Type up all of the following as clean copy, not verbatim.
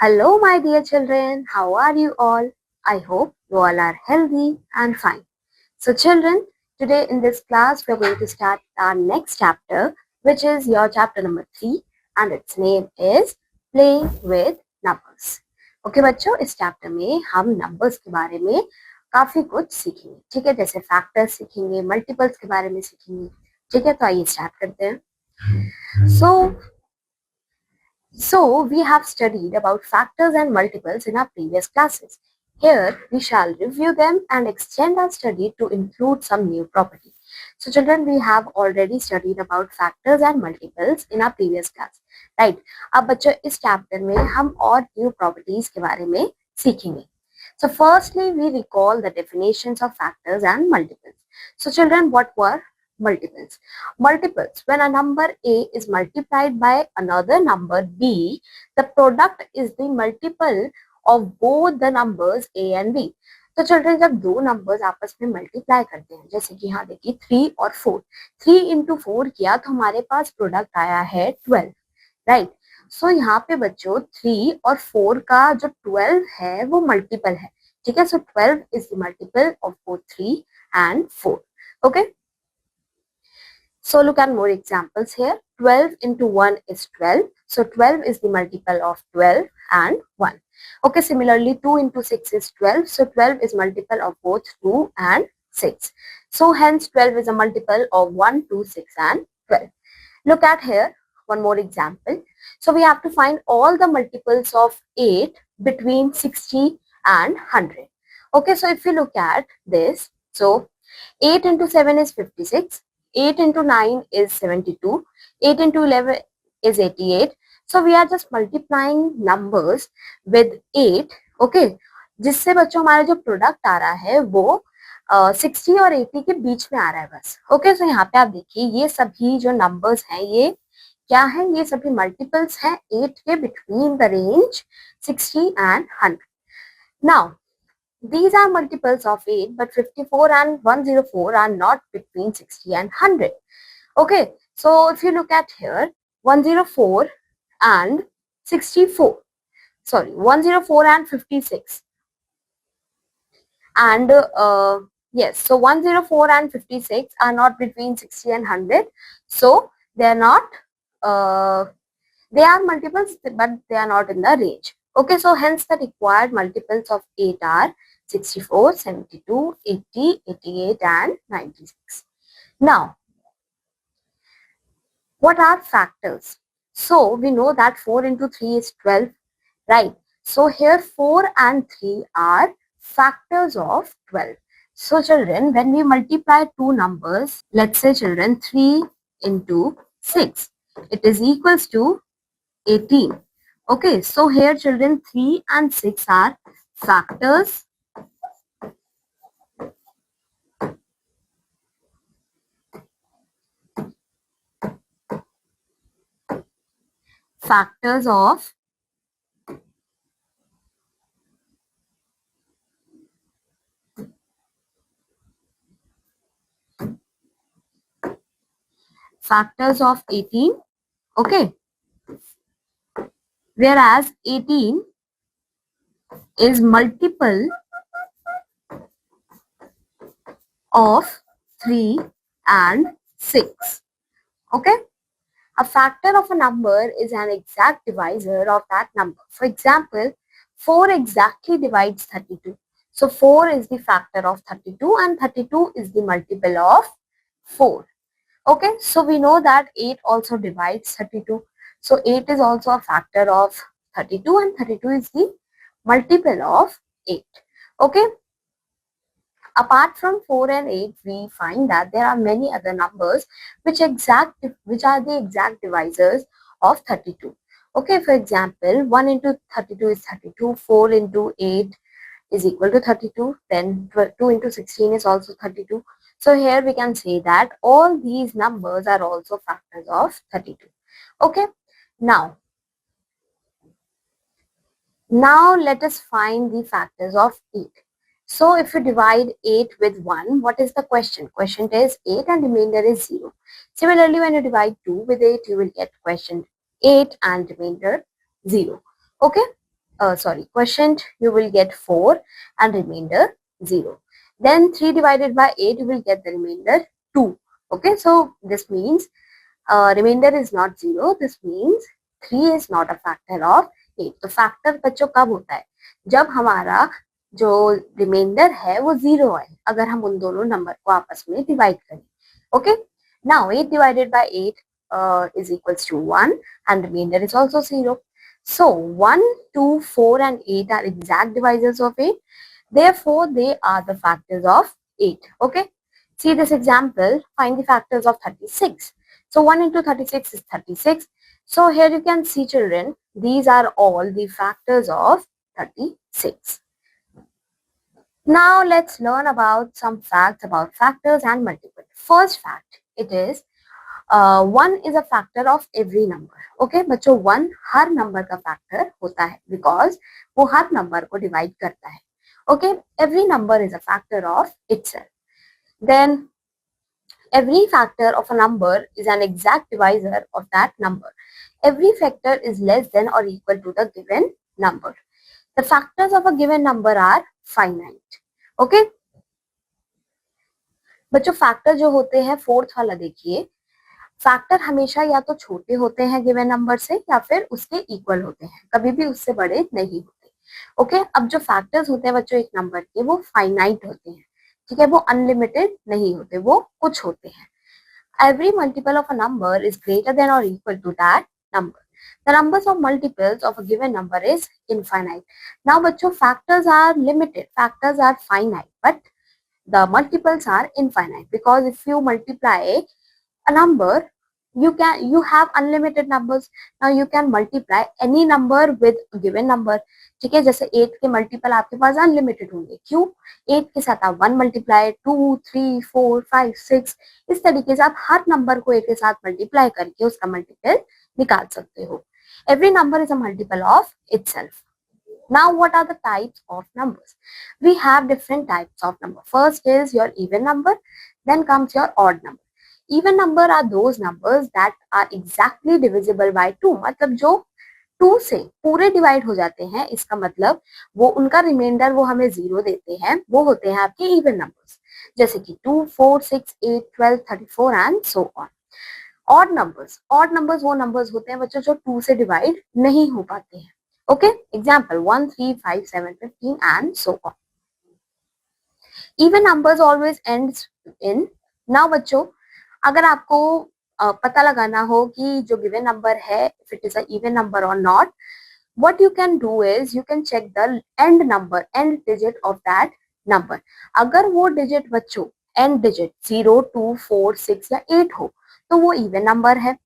Hello, my dear children. How are you all? I hope you all are healthy and fine. So, children, today in this class, we're going to start our next chapter, which is your chapter number 3, and its name is Playing with Numbers. Okay, बच्चों, इस chapter में हम numbers के बारे में काफी कुछ सीखेंगे. ठीक है, जैसे फैक्टर्स सीखेंगे, मल्टीपल्स के बारे में सीखेंगे. ठीक है, तो आइए स्टार्ट करते हैं. So, we have studied about factors and multiples in our previous classes. Here, we shall review them and extend our study to include some new property. So, children, we have already studied about factors and multiples in our previous class. Right? अब बच्चों इस chapter में हम और new properties के बारे में सीखेंगे. So, firstly, we recall the definitions of factors and multiples. So, children, what were multiples? Multiples. When a number A is multiplied by another number B, the product is the multiple of both the numbers A and B. तो children जब दो numbers आपस में multiply करते हैं, जैसे कि यहाँ देखिए 3 और 4, 3 into 4 किया तो हमारे पास प्रोडक्ट आया है 12, राइट. सो यहाँ पे बच्चों 3 और 4 का जो 12 है वो मल्टीपल है. ठीक है, सो 12 is the multiple of both 3 and 4. Okay. So look at more examples here. 12 into 1 is 12. So 12 is the multiple of 12 and 1. Okay, similarly 2 into 6 is 12. So 12 is multiple of both 2 and 6. So hence 12 is a multiple of 1, 2, 6 and 12. Look at here one more example. So we have to find all the multiples of 8 between 60 and 100. Okay, so if you look at this, so 8 into 7 is 56. 8 into 9 is 72. 8 into 11 is 88. So we are just multiplying numbers with 8. Okay, जिससे बच्चों हमारा जो product आ रहा है वो 60 और 80 के बीच में आ रहा है बस. ओके, सो यहाँ पे आप देखिए ये सभी जो नंबर्स हैं ये क्या है, ये सभी मल्टीपल्स हैं 8 के between the range 60 and 100. Now these are multiples of 8, but 54 and 104 are not between 60 and 100. Okay, so if you look at here, 104 and 64, sorry, 104 and 56. And yes, so 104 and 56 are not between 60 and 100. So they are not, they are multiples, but they are not in the range. Okay, so hence the required multiples of 8 are 64, 72, 80, 88 and 96. Now, what are factors? So we know that 4 into 3 is 12, right? So here 4 and 3 are factors of 12. So children, when we multiply two numbers, let's say children 3 into 6, it is equals to 18. Okay, so here children 3 and 6 are factors of factors of 18. Okay, whereas 18 is multiple of 3 and 6. Okay, a factor of a number is an exact divisor of that number. For example, 4 exactly divides 32. So 4 is the factor of 32 and 32 is the multiple of 4. Okay, so we know that 8 also divides 32. So 8 is also a factor of 32 and 32 is the multiple of 8. Okay. Apart from 4 and 8, we find that there are many other numbers which are the exact divisors of 32. Okay, for example, 1 into 32 is 32, 4 into 8 is equal to 32, then 2 into 16 is also 32. So here we can say that all these numbers are also factors of 32. Okay, now let us find the factors of 8. So if you divide 8 with 1, what is the question? Question is 8 and remainder is 0. Similarly, when you divide 2 with 8, you will get question 8 and remainder 0. Okay. quotient you will get 4 and remainder 0. Then 3 divided by 8 you will get the remainder 2. Okay, so this means remainder is not 0. This means 3 is not a factor of 8. तो factor बच्चों कब होता है? जब हमारा जो reminder है वो 0 है, अगर हम उन दोनों नंबर को आपस में डिवाइड करें. Okay, now 8 divided by 8 is equals to 1 and remainder is also 0. So 1, 2, 4 and 8 are exact divisors of 8. Therefore, they are the factors of 8. Okay. See this example. Find the factors of 36. So 1 into 36 is 36. So here you can see, children, these are all the factors of 36. Now let's learn about some facts about factors and multiple. First fact, it is 1 is a factor of every number. Okay, बच्चों 1 हर number का factor होता है because वो हर number को divide करता है. Okay, every number is a factor of itself. Then every factor of a number is an exact divisor of that number. Every factor is less than or equal to the given number. The factors of a given number are finite. Okay, बच्चों factor जो होते हैं fourth वाला देखिए, factor हमेशा या तो छोटे होते हैं गिवन नंबर से या फिर उसके इक्वल होते हैं, कभी भी उससे बड़े नहीं होते. ओके, अब जो फैक्टर्स होते हैं बच्चों एक नंबर के वो फाइनाइट होते हैं. ठीक है, वो अनलिमिटेड नहीं होते, वो कुछ होते हैं. Every multiple of a number is greater than or equal to that number. The numbers of multiples of a given number is infinite. Now बच्चों factors are limited, factors are finite, but the multiples are infinite because if you multiply a number, you have unlimited numbers. Now you can multiply any number with a given number. ठीक है, जैसे 8 के multiple आपके पास unlimited होंगे. क्यों? 8 के साथ आप 1 मल्टीप्लाई, 2, 3, 4, 5, 6 इस तरीके से आप हर नंबर को 8 के साथ मल्टीप्लाई करके उसका मल्टीपल निकाल सकते हो. Every number is a multiple of itself. Now what are the types of numbers? We have different types of number. First is your even number, then comes your odd number. Even number are those numbers that are exactly divisible by 2. मतलब जो 2 से पूरे divide हो जाते हैं, इसका मतलब वो उनका रिमाइंडर वो हमें 0 देते हैं, वो होते हैं आपके इवन नंबर्स, जैसे कि 2, 4, 6, 8, 12, 34 and so on. Odd numbers वो नंबर्स होते हैं बच्चों जो 2 से डिवाइड नहीं हो पाते हैं. Okay, example 1, 3, 5, 7, 15 and so on. Even numbers always ends in. Now बच्चों अगर आपको पता लगाना हो कि जो गिवन नंबर है if it is a even number और not, what you can do is you can check the end number, end digit of that number. अगर वो डिजिट बच्चों end digit 0, 2, 4, 6 या 8 हो तो वो इवन नंबर है.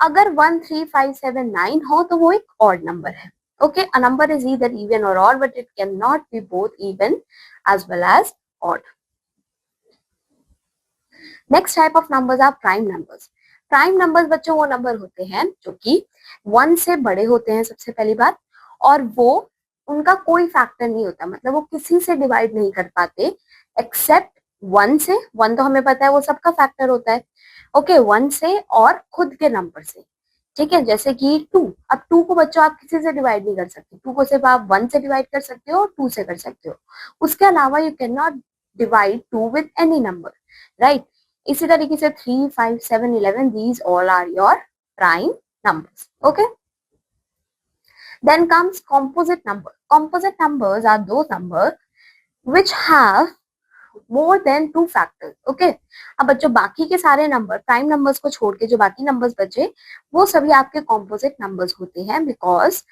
अगर 1, 3, 5, 7, 9 हो तो वो एक ऑड नंबर है. Okay, a number is either even or odd, but it cannot be both even as well as odd. Next type of numbers are prime numbers. Prime numbers बच्चों वो number होते हैं जो कि 1 से बड़े होते हैं सबसे पहली बात, और वो उनका कोई फैक्टर नहीं होता, मतलब वो किसी से डिवाइड नहीं कर पाते एक्सेप्ट 1 से. 1 तो हमें पता है वो सबका फैक्टर होता है. ओके, 1 से और खुद के नंबर से. ठीक है, जैसे कि 2. अब 2 को बच्चों आप किसी से डिवाइड नहीं कर सकते. 2 को सिर्फ आप 1 से डिवाइड कर सकते हो और 2 से कर सकते हो. उसके अलावा you can not divide 2 with any number, right. इसी तरीके से 3, 5, 7, 11 these all are your prime numbers. Okay, then comes composite number. Composite numbers are those numbers which have more than 2 factors. Okay, अब बच्चों बाकी के सारे नंबर प्राइम नंबर्स को छोड़ के जो बाकी नंबर्स बचे वो सभी आपके कॉम्पोजिट नंबर्स होते हैं बिकॉज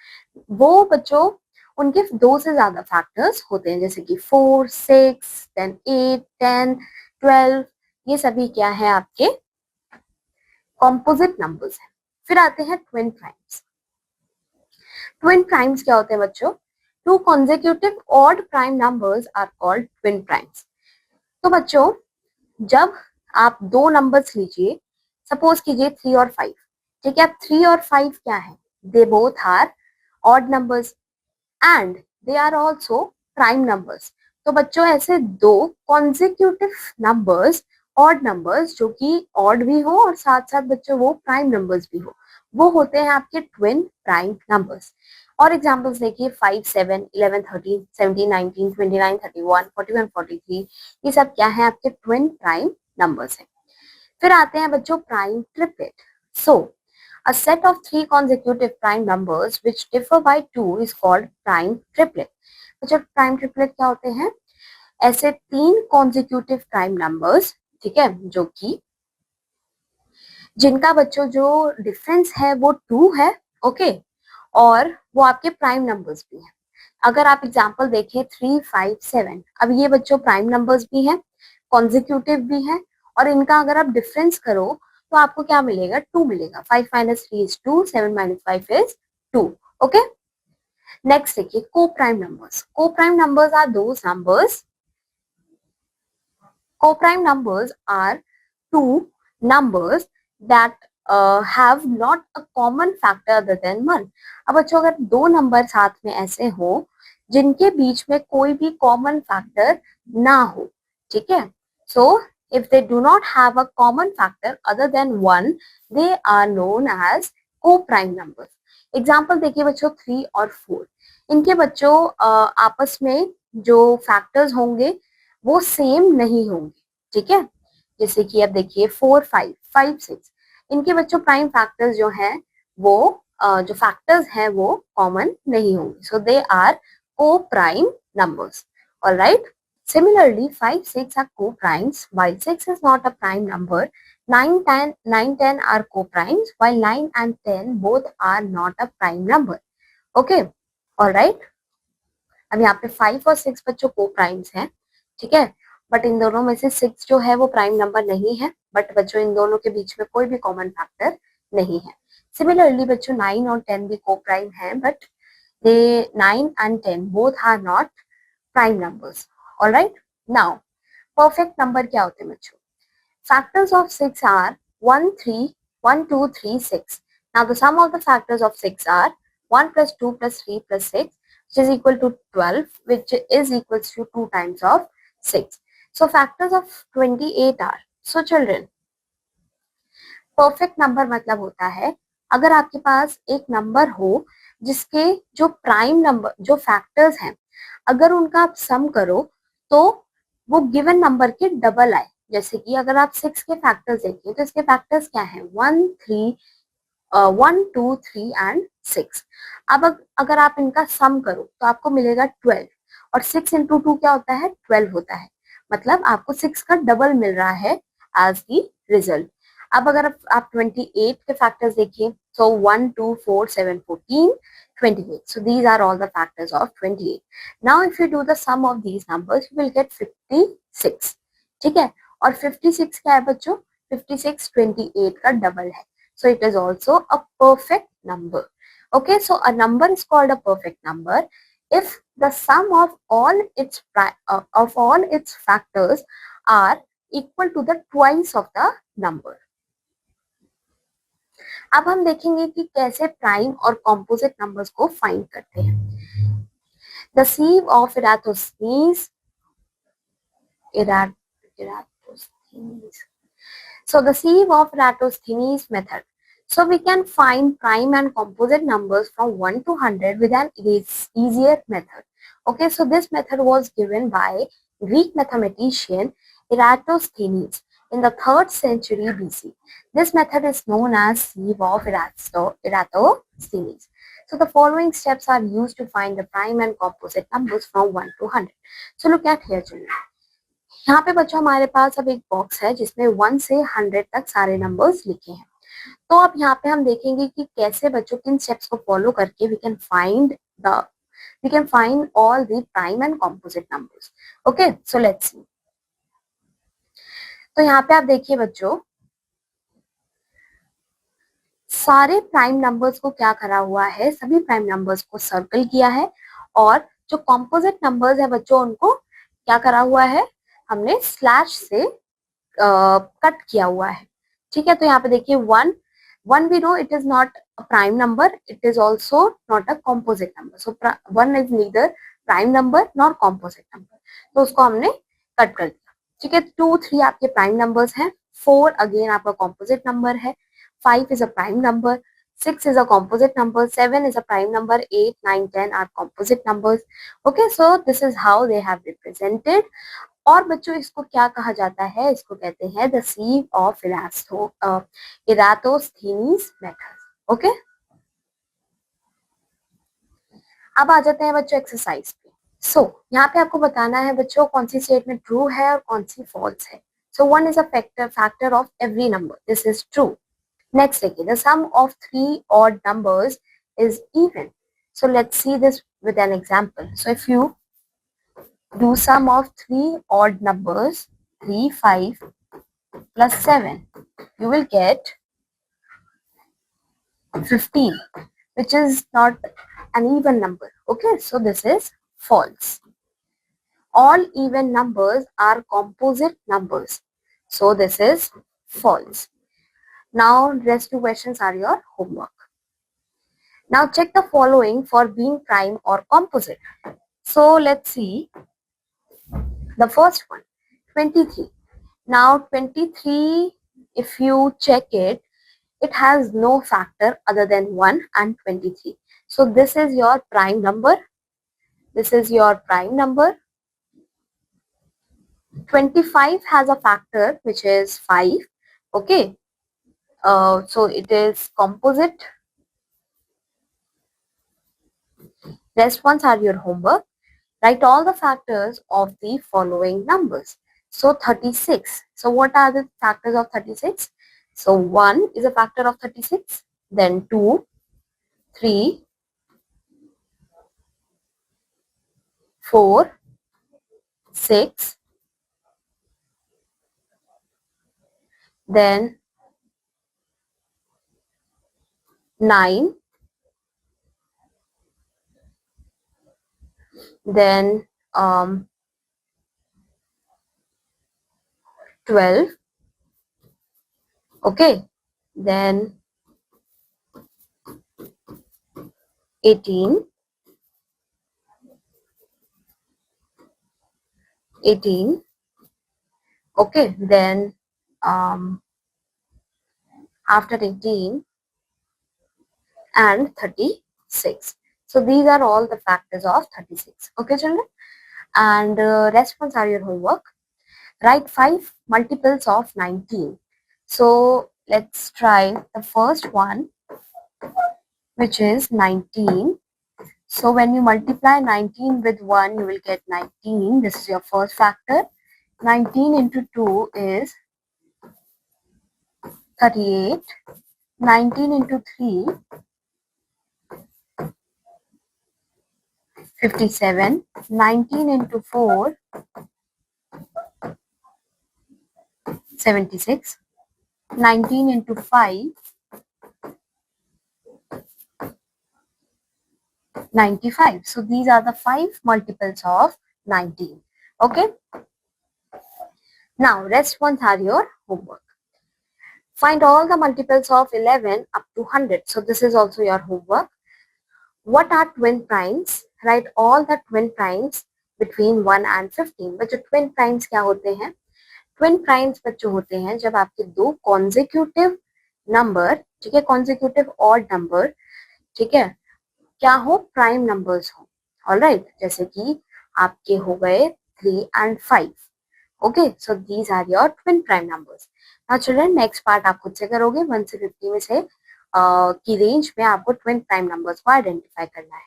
वो बच्चों उनके 2 से ज्यादा फैक्टर्स होते हैं, जैसे कि 4, 6, then 8, 10, 12. ये सभी क्या है आपके कॉम्पोजिट नंबर्स हैं. फिर आते हैं ट्विन प्राइम्स. ट्विन प्राइम्स क्या होते हैं बच्चों? 2 consecutive odd prime numbers are called twin primes. तो बच्चों जब आप 2 नंबर्स लीजिए, सपोज कीजिए 3 और 5. ठीक है, 3 और 5 क्या है? They both are odd numbers and they are also prime numbers. तो बच्चों ऐसे 2 consecutive नंबर्स, ऑड नंबर्स जो कि ऑड भी हो और साथ साथ बच्चों वो प्राइम नंबर्स भी हो, वो होते हैं आपके ट्विन प्राइम नंबर्स. और एग्जाम्पल्स देखिए 5, 7, 11, 13, 17, 19, 29, 31, 41, 43, ये सब क्या है आपके ट्विन प्राइम नंबर्स हैं। फिर आते हैं बच्चों prime triplet. So a set of three consecutive prime numbers which differ by 2 is called prime triplet। बच्चों प्राइम ट्रिपलेट क्या होते हैं? ऐसे तीन कॉन्जिक्यूटिव प्राइम नंबर्स, ठीक है, जो कि जिनका बच्चों जो डिफरेंस है वो 2 है, ओके, और वो आपके प्राइम नंबर्स भी हैं। अगर आप एग्जांपल देखें 3, 5, 7, अब ये बच्चों प्राइम नंबर्स भी हैं, कॉन्जिक्यूटिव भी हैं, और इनका अगर आप डिफरेंस करो तो आपको क्या मिलेगा? 2 मिलेगा। 5 minus 3 is 2, 7 minus 5 is 2, okay. Next देखिए co-prime numbers. Co-prime numbers are those numbers, co-prime numbers are two numbers that have not a common factor other than one। अब बच्चों अगर दो नंबर साथ में ऐसे हो जिनके बीच में कोई भी कॉमन फैक्टर ना हो, ठीक है, सो if they do not have a common factor other than one, they are known as co-prime numbers। Example देखिए बच्चों 3 और 4, इनके बच्चों आपस में जो फैक्टर्स होंगे वो सेम नहीं होंगे, ठीक है। जैसे कि अब देखिए 4, 5, 5, 6, इनके बच्चों प्राइम फैक्टर्स जो हैं वो जो फैक्टर्स हैं वो कॉमन नहीं होंगे, सो दे आर को prime numbers, alright. Similarly, 5, 6 are co-primes, while 6 is not a prime number. 9, 10, 9, 10 are co-primes, while 9 and 10 both are not a prime number. Okay, all right. अब यहाँ पे 5 और 6 बच्चों co-primes हैं, ठीक है, बट इन दोनों में से 6 जो है वो प्राइम नंबर नहीं है, बट बच्चों इन दोनों के बीच में कोई भी कॉमन फैक्टर नहीं है। सिमिलरली बच्चों 9 और 10 भी co-prime हैं, but they 9 and 10 both are not prime numbers. Alright, now perfect number क्या होते हैं बच्चों? Factors of 6 are 1, 3, 1, 2, 3, 6. Now the sum of the factors of 6 are 1 plus 2 plus 3 plus 6, which is equal to 12, which is equals to 2 times of 6. So factors of 28 are, so children, perfect number मतलब होता है अगर आपके पास एक number हो जिसके जो prime number जो फैक्टर्स हैं अगर उनका आप सम करो तो वो गिवन नंबर के डबल आए। जैसे कि अगर आप 6 के फैक्टर्स देखें तो इसके फैक्टर्स क्या हैं? 1, 3, 1, 2, 3 एंड 6। अब अगर आप इनका सम करो तो आपको मिलेगा 12, और 6 इंटू 2 क्या होता है? 12 होता है, मतलब आपको 6 का डबल मिल रहा है एज दी रिजल्ट। अब अगर आप 28 के फैक्टर्स देखिए, so 1, 2, 4, 7, 14, 28, so these are all the factors of 28। now if you do the sum of these numbers you will get 56, ठीक है, और 56 क्या है बच्चों? 56 28 का डबल है, so it is also a perfect number। okay, so a number is called a perfect number if the sum of all its factors are equal to the twice of the number। अब हम देखेंगे कि कैसे prime और composite numbers को find करते हैं। The sieve of Eratosthenes। So the sieve of Eratosthenes method. So we can find prime and composite numbers from 1 to 100 with an easier method. Okay, so this method was given by Greek mathematician Eratosthenes in the 3rd century BC. This method is known as sieve of Eratosthenes. So the following steps are used to find the prime and composite numbers from 1 to 100. So look at here children. यहाँ पे बच्चों हमारे पास अब एक box है जिसमें 1 से 100 तक सारे नंबर्स लिखे हैं। तो अब यहाँ पे हम देखेंगे कि कैसे बच्चों किन स्टेप्स को फॉलो करके we can find all the prime and composite numbers. Okay, so let's see. तो यहाँ पे आप देखिए बच्चों सारे प्राइम नंबर्स को क्या करा हुआ है, सभी प्राइम नंबर्स को सर्कल किया है, और जो कॉम्पोजिट नंबर्स है बच्चों उनको क्या करा हुआ है, हमने स्लैश से कट किया हुआ है। ठीक है, तो यहाँ पे देखिए 1 we know it is not a prime number, it is also not a composite number, so 1 is neither prime number nor composite number, तो उसको हमने कट कर दिया। ठीक है, 2, 3 आपके प्राइम नंबर्स हैं, 4 अगेन आपका composite नंबर है, 5 is a prime number, 6 is a composite number, 7 is a prime number, 8, 9, 10 are composite numbers. Okay, so this is how they have represented. और बच्चों इसको क्या कहा जाता है, इसको कहते हैं the sieve of Eratosthenes method. Okay, अब आ जाते हैं बच्चों एक्सरसाइज पे। सो यहाँ पे आपको बताना है बच्चों कौन सी स्टेटमेंट ट्रू है और कौन सी फॉल्स है। So 1 is a factor of every number, this is true. Next देखिए, the sum of 3 odd numbers is even. So let's see this with an example. So if you do sum of 3 odd numbers, 3, 5 plus 7, you will get 15, which is not an even number. Okay, so this is false. All even numbers are composite numbers. So this is false. Now rest two questions are your homework. Now check the following for being prime or composite. So let's see the first one, 23. Now 23, if you check it, it has no factor other than 1 and 23. So this is your prime number. This is your prime number. 25 has a factor which is 5. Okay. So it is composite. Rest ones are your homework. Write all the factors of the following numbers. So 36. So what are the factors of 36? So 1 is a factor of 36. Then 2, 3, 4, 6, then 9, then 12, okay, then 18, 18, okay, then after 18 and 36. So these are all the factors of 36. Okay, children? And rest ones are your homework. Write 5 multiples of 19. So let's try the first one, which is 19. So when you multiply 19 with 1, you will get 19. This is your first factor. 19 into 2 is 38. 19 into 3, 57. 19 into 4, 76. 19 into 5, 95. So these are the 5 multiples of 19. Okay. Now rest ones are your homework. Find all the multiples of 11 up to 100. So this is also your homework. What are twin primes? Write all the twin primes between 1 and 15. बच्चों twin primes क्या होते हैं? Twin primes बच्चों होते हैं जब आपके दो consecutive number, ठीक है, consecutive odd number, ठीक है, क्या हो, प्राइम नंबर्स हो। ऑलराइट, जैसे कि आपके हो गए 3 and 5। Okay, so these are your twin prime numbers. Now children, next part आप खुद से करोगे। 1 से 50 में से की रेंज में आपको ट्विन प्राइम नंबर्स को आइडेंटिफाई करना है।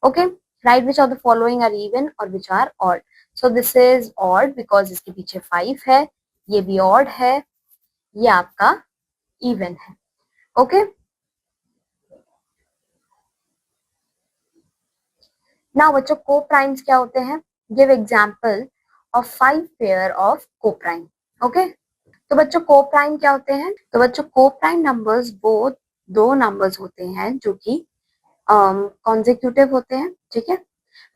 Okay, right which of the following are even और which are odd. So this is odd because इसके पीछे 5 है, ये भी ऑड है, ये आपका इवन है। ओके, नाउ बच्चों को प्राइम्स क्या होते हैं? Give example of 5 pair of को प्राइम। ओके, तो बच्चों को प्राइम क्या होते हैं? तो बच्चों को प्राइम नंबर्स वो दो नंबर्स होते हैं जो कि कॉन्जिक्यूटिव होते हैं, ठीक है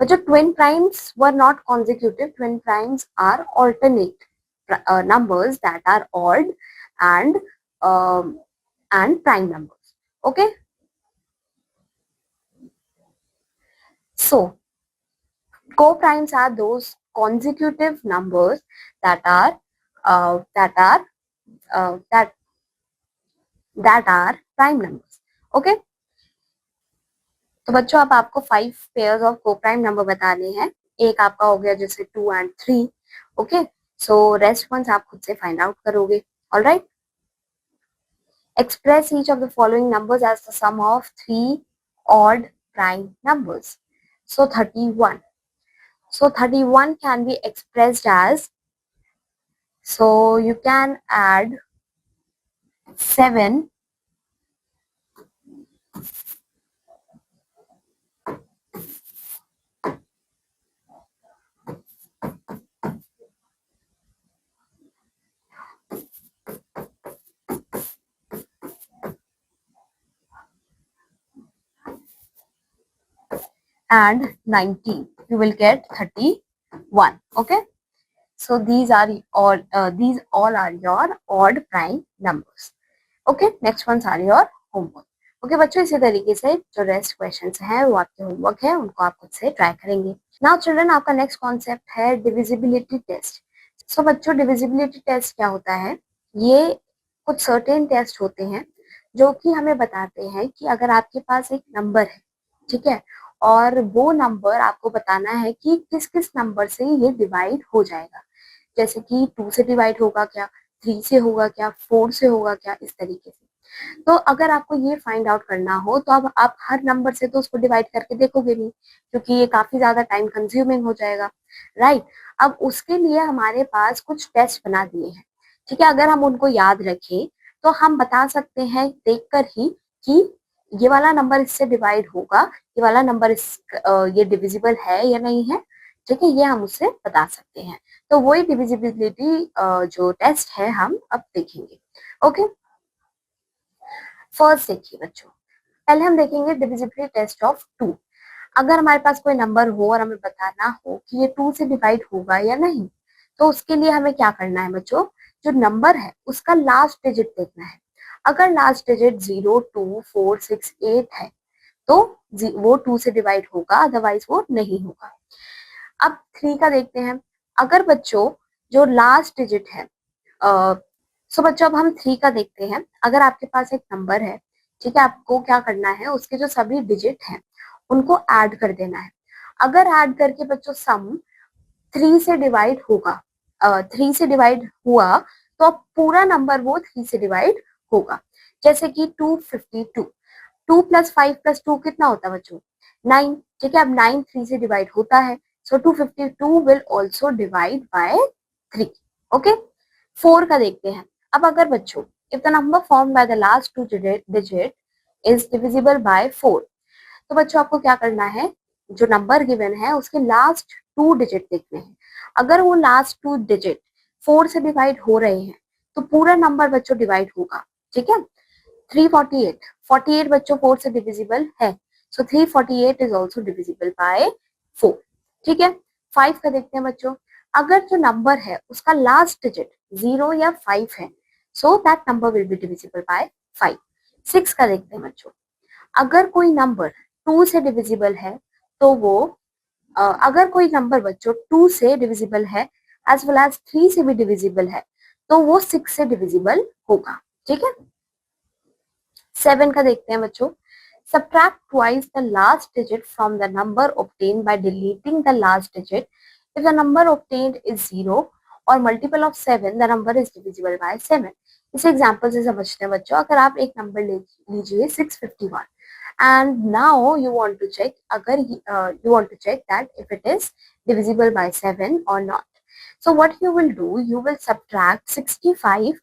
बच्चों। Twin primes were not consecutive, twin primes are alternate numbers that are odd and prime numbers. Okay, so co-primes are those consecutive numbers that are uh, that are that are prime numbers. Okay, तो बच्चों अब आपको 5 pairs of coprime number बताने हैं। एक आपका हो गया जैसे 2 and 3। Okay, so rest ones आप खुद से फाइंड आउट करोगे। Alright, express each of the following numbers as the sum of 3 odd prime numbers. So 31. So 31 can be expressed as, so you can add 7 and 19. You will get 31. Okay. So these all are your odd prime numbers. Okay. Next ones are your homework. Okay बच्चों, इसी तरीके से जो rest questions हैं वो आपके homework है, उनको आप खुद से ट्राई करेंगे। नाउ चिल्ड्रन, आपका नेक्स्ट कॉन्सेप्ट है डिविजिबिलिटी टेस्ट। सो बच्चों, डिविजिबिलिटी टेस्ट क्या होता है? ये कुछ सर्टेन टेस्ट होते हैं जो कि हमें बताते हैं कि अगर आपके पास एक नंबर है, ठीक है, और वो नंबर आपको बताना है कि किस किस नंबर से ये डिवाइड हो जाएगा। जैसे कि 2 से डिवाइड होगा क्या, 3 से होगा क्या, 4 से होगा क्या, इस तरीके से। तो अगर आपको ये फाइंड आउट करना हो तो अब आप हर नंबर से तो उसको डिवाइड करके देखोगे नहीं, क्योंकि ये काफी ज्यादा टाइम कंज्यूमिंग हो जाएगा, राइट। अब उसके लिए हमारे पास कुछ टेस्ट बना दिए हैं, ठीक है। अगर हम उनको याद रखें तो हम बता सकते हैं देखकर ही कि ये वाला नंबर इससे डिवाइड होगा, ये वाला नंबर ये डिविजिबल है या नहीं है, ठीक है, ये हम उससे बता सकते हैं। तो वही डिविजिबिलिटी जो टेस्ट है हम अब देखेंगे। ओके, फर्स्ट देखिए बच्चों, पहले हम देखेंगे डिविजिबिलिटी टेस्ट ऑफ 2। अगर हमारे पास कोई नंबर हो और हमें बताना हो कि ये 2 से डिवाइड होगा या नहीं, तो उसके लिए हमें क्या करना है बच्चों? जो नंबर है उसका लास्ट डिजिट देखना है। अगर लास्ट डिजिट 0, 2, 4, 6, 8 है तो वो 2 से डिवाइड होगा, अदरवाइज वो नहीं होगा। अब 3 का देखते हैं। अगर बच्चों जो लास्ट डिजिट है, सो बच्चों अब हम 3 का देखते हैं। अगर आपके पास एक नंबर है, ठीक है, आपको क्या करना है, उसके जो सभी डिजिट हैं उनको ऐड कर देना है। अगर ऐड करके बच्चों सम 3 से डिवाइड होगा, 3 से डिवाइड हुआ तो अब पूरा नंबर वो 3 से डिवाइड होगा। जैसे कि 252, 2 + 5 + 2 कितना होता है बच्चों? 9, ठीक है। अब 9 3 से डिवाइड होता है, सो 252 will also divide by 3। Okay, 4 का देखते हैं। अब अगर बच्चों if the number form by the last 2 digit is divisible bye 4, तो बच्चों आपको क्या करना है, जो नंबर गिवन है उसके लास्ट 2 डिजिट देखने हैं। अगर वो लास्ट 2 डिजिट 4 से डिवाइड हो रहे हैं तो पूरा नंबर बच्चों डिवाइड होगा, ठीक है। 348, 48 बच्चों 4 से डिविजिबल है, सो 348 इज ऑल्सो डिविजिबल बाय 4, ठीक है। 5 का देखते हैं बच्चों। अगर जो नंबर है उसका लास्ट डिजिट 0 या 5 है, so that number will be divisible by 5। 6 का देखते हैं बच्चों। अगर कोई नंबर 2 से डिविजिबल है तो वो अगर कोई नंबर बच्चों 2 से डिविजिबल है एज वेल एज 3 से भी डिविजिबल है तो वो 6 से डिविजिबल होगा, ठीक है। 7 का देखते हैं बच्चों। Subtract twice the last digit from the number obtained by deleting the last digit. If the number obtained is 0 or multiple of 7, the number is divisible by 7. इसे एग्जाम्पल से समझते हैं बच्चों। अगर आप एक नंबर लीजिए 651 and now you want to check अगर you want to check that if it is divisible by 7 or not. So what you will do, you will subtract 65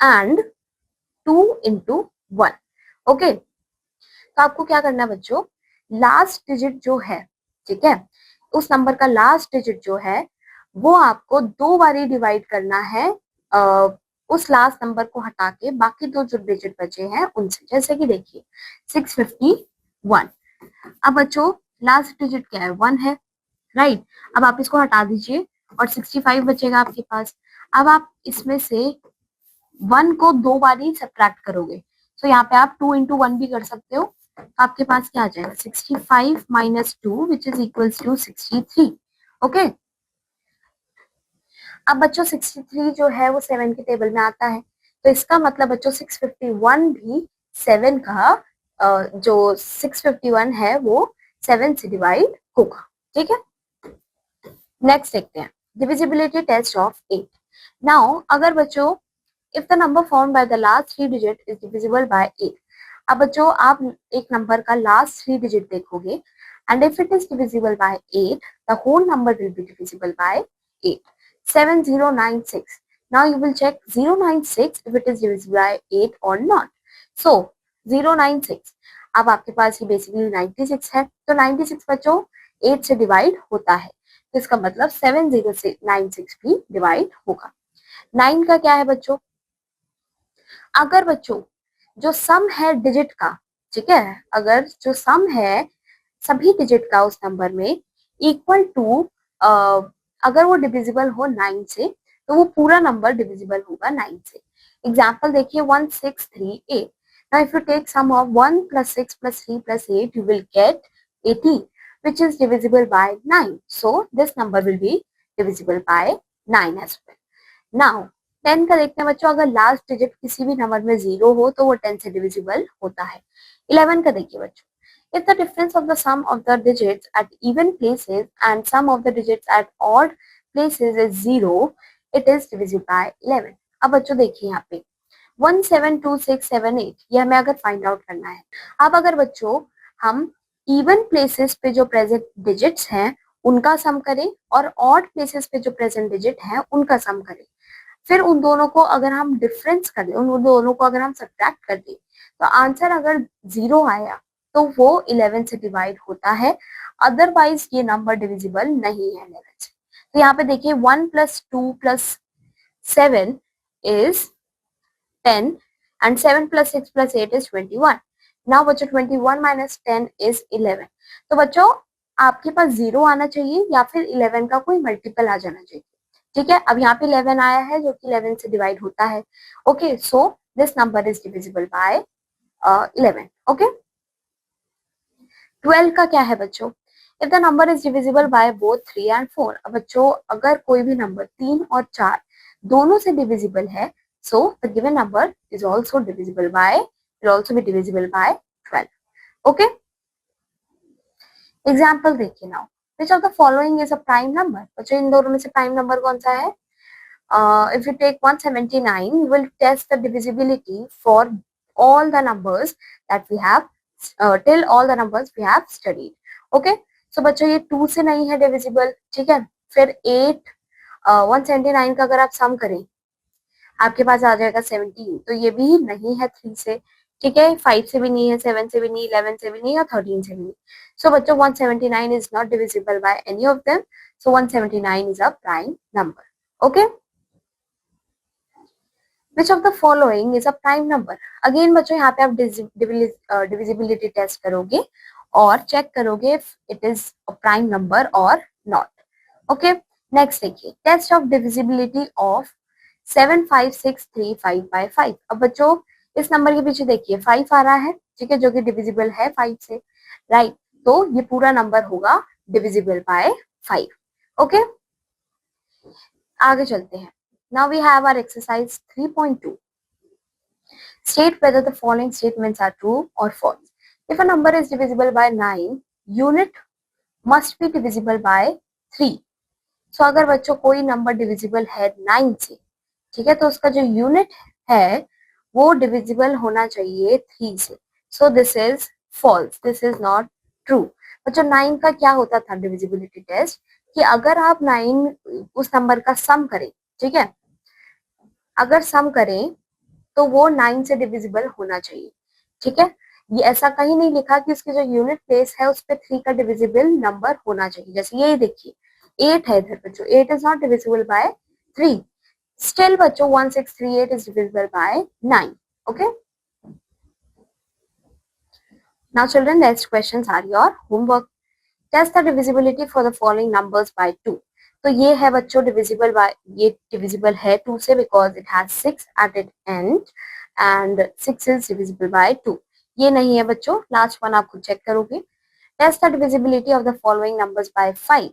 and 2 into 1. Okay, तो आपको क्या करना है बच्चों, लास्ट डिजिट जो है, ठीक है, उस नंबर का लास्ट डिजिट जो है वो आपको 2 बारी डिवाइड करना है उस लास्ट नंबर को हटा के बाकी 2 जो डिजिट बचे हैं उनसे। जैसे कि देखिए 651, अब बच्चों लास्ट डिजिट क्या है, 1 है, राइट। अब आप इसको हटा दीजिए और 65 बचेगा आपके पास। अब आप इसमें से 1 को 2 बारी सब्ट्रैक्ट करोगे, तो यहाँ पे आप 2 into 1 भी कर सकते हो। तो आपके पास क्या आ जाएगा, 65 minus 2 which is equals to 63। Okay, अब बच्चों 63 जो है वो 7 के टेबल में आता है, तो इसका मतलब बच्चों 651 भी 7 का जो 651 है वो 7 से डिवाइड होगा। ठीक है, नेक्स्ट देखते हैं डिविजिबिलिटी टेस्ट ऑफ 8। नाउ अगर बच्चों if the number formed by the last three digit is divisible by 8, अब बच्चों आप एक नंबर का लास्ट थ्री डिजिट देखोगे and if it is divisible by 8 the whole number will be divisible by 8, 7096। now you will check 096 if it is divisible by 8 or not। so 096, अब आपके पास ये basically 96 है, तो 96 बच्चों 8 से डिवाइड होता है, तो इसका मतलब 7096 भी डिवाइड होगा। 9 का क्या है बच्चों, अगर बच्चों जो सम है डिजिट का, ठीक है, अगर जो सम है सभी डिजिट का उस नंबर में इक्वल टू, अगर वो डिविजिबल हो 9 से तो वो पूरा नंबर डिविजिबल होगा 9 से। एग्जाम्पल देखिए 1638। Now if you take sum of 1 plus 6 plus 3 plus 8 you will get 18 which is divisible by 9, so this number will be divisible by 9 as well। Now 10 का देखते हैं बच्चों, अगर लास्ट डिजिट किसी भी नंबर में 0 हो तो वो 10 से डिविजिबल होता है। 11 का देखिए बच्चों, if the difference of the sum of the digits at even places and sum of the digits at odd places is 0 it is divisible by 11। अब बच्चों देखिए यहाँ पे 172678 ये हमें अगर फाइंड आउट करना है। अब अगर बच्चों हम इवन प्लेसेस पे जो प्रेजेंट डिजिट्स हैं उनका सम करें और ऑड प्लेसेस पे जो प्रेजेंट डिजिट हैं उनका सम करें, फिर उन दोनों को अगर हम डिफरेंस कर दें, उन दोनों को अगर हम सब्ट्रैक्ट कर दें तो आंसर अगर 0 आया तो वो 11 से डिवाइड होता है, अदरवाइज ये नंबर डिविजिबल नहीं है 11 से। तो यहाँ पे देखिए 1 plus 2 plus 7 is 10 and 7 plus 6 plus 8 is 21। Now बच्चों 21 minus 10 is 11। तो बच्चों आपके पास 0 आना चाहिए या फिर 11 का कोई मल्टीपल आ जाना चाहिए। ठीक है, अब यहाँ पे 11 आया है जो कि 11 से डिवाइड होता है। Okay, so this number is divisible bye 11। Okay, 12 का क्या है बच्चों, if the number is divisible by both 3 and 4। अब बच्चों अगर कोई भी नंबर 3 और 4 दोनों से डिविजिबल है, so the given number is also divisible by, will also be divisible by 12। okay, example देखिए now, which of the following is a prime number। बच्चों इन दोनों में से प्राइम नंबर कौन सा है, if you take 179 you will test the divisibility for all the numbers that we have till all the numbers we have studied। okay, so बच्चों ये 2 से नहीं है डिविजिबल, ठीक है, फिर 8 179 का अगर आप सम करें आपके पास आ जाएगा 17, तो ये भी नहीं है 3 से, ठीक है, 5 से भी नहीं है, 7 से भी नहीं, 11 से भी नहीं और 13 से भी नहीं। सो बच्चों 179 is not divisible by any of them, so 179 is a prime number. Okay, which of the following is a prime number। Again बच्चों यहाँ पे आप डिविजिबिलिटी टेस्ट करोगे और चेक करोगे if it is a prime number or not। Okay, next देखिए test of divisibility of 75635 by 5। अब बच्चों इस नंबर के पीछे देखिए 5 आ रहा है, ठीक है, जो कि डिविजिबल है 5 से, राइट, तो ये पूरा नंबर होगा डिविजिबल बाय 5। ओके, आगे चलते हैं। Now we have our exercise 3.2। State whether the following statements are true or false। If a number is divisible by 9, unit must be divisible by 3। So अगर बच्चों कोई नंबर डिविजिबल है 9 से, ठीक है, तो उसका जो यूनिट है वो डिविजिबल होना चाहिए 3 से। So this is false, this is not true. बच्चों 9 का क्या होता था डिविजिबिलिटी टेस्ट, कि अगर आप 9 उस नंबर का सम करें, ठीक है, अगर सम करें तो वो 9 से डिविजिबल होना चाहिए, ठीक है, ये ऐसा कहीं नहीं लिखा कि उसकी जो यूनिट प्लेस है उस पर 3 का डिविजिबल नंबर होना चाहिए। जैसे यही देखिए 8 है इधर बच्चों, 8 is not divisible by 3। Still बच्चों 1638 is divisible by 9। Okay, now children next questions are your homework. Test the divisibility for the following numbers by 2। तो ये है बच्चों डिविजिबल बाय, ये डिविजिबल है 2 से because it has 6 at it and and 6 is divisible bye 2। ये नहीं है बच्चों, लास्ट वन आप खुद चेक करोगे। Test the divisibility of the following numbers by 5।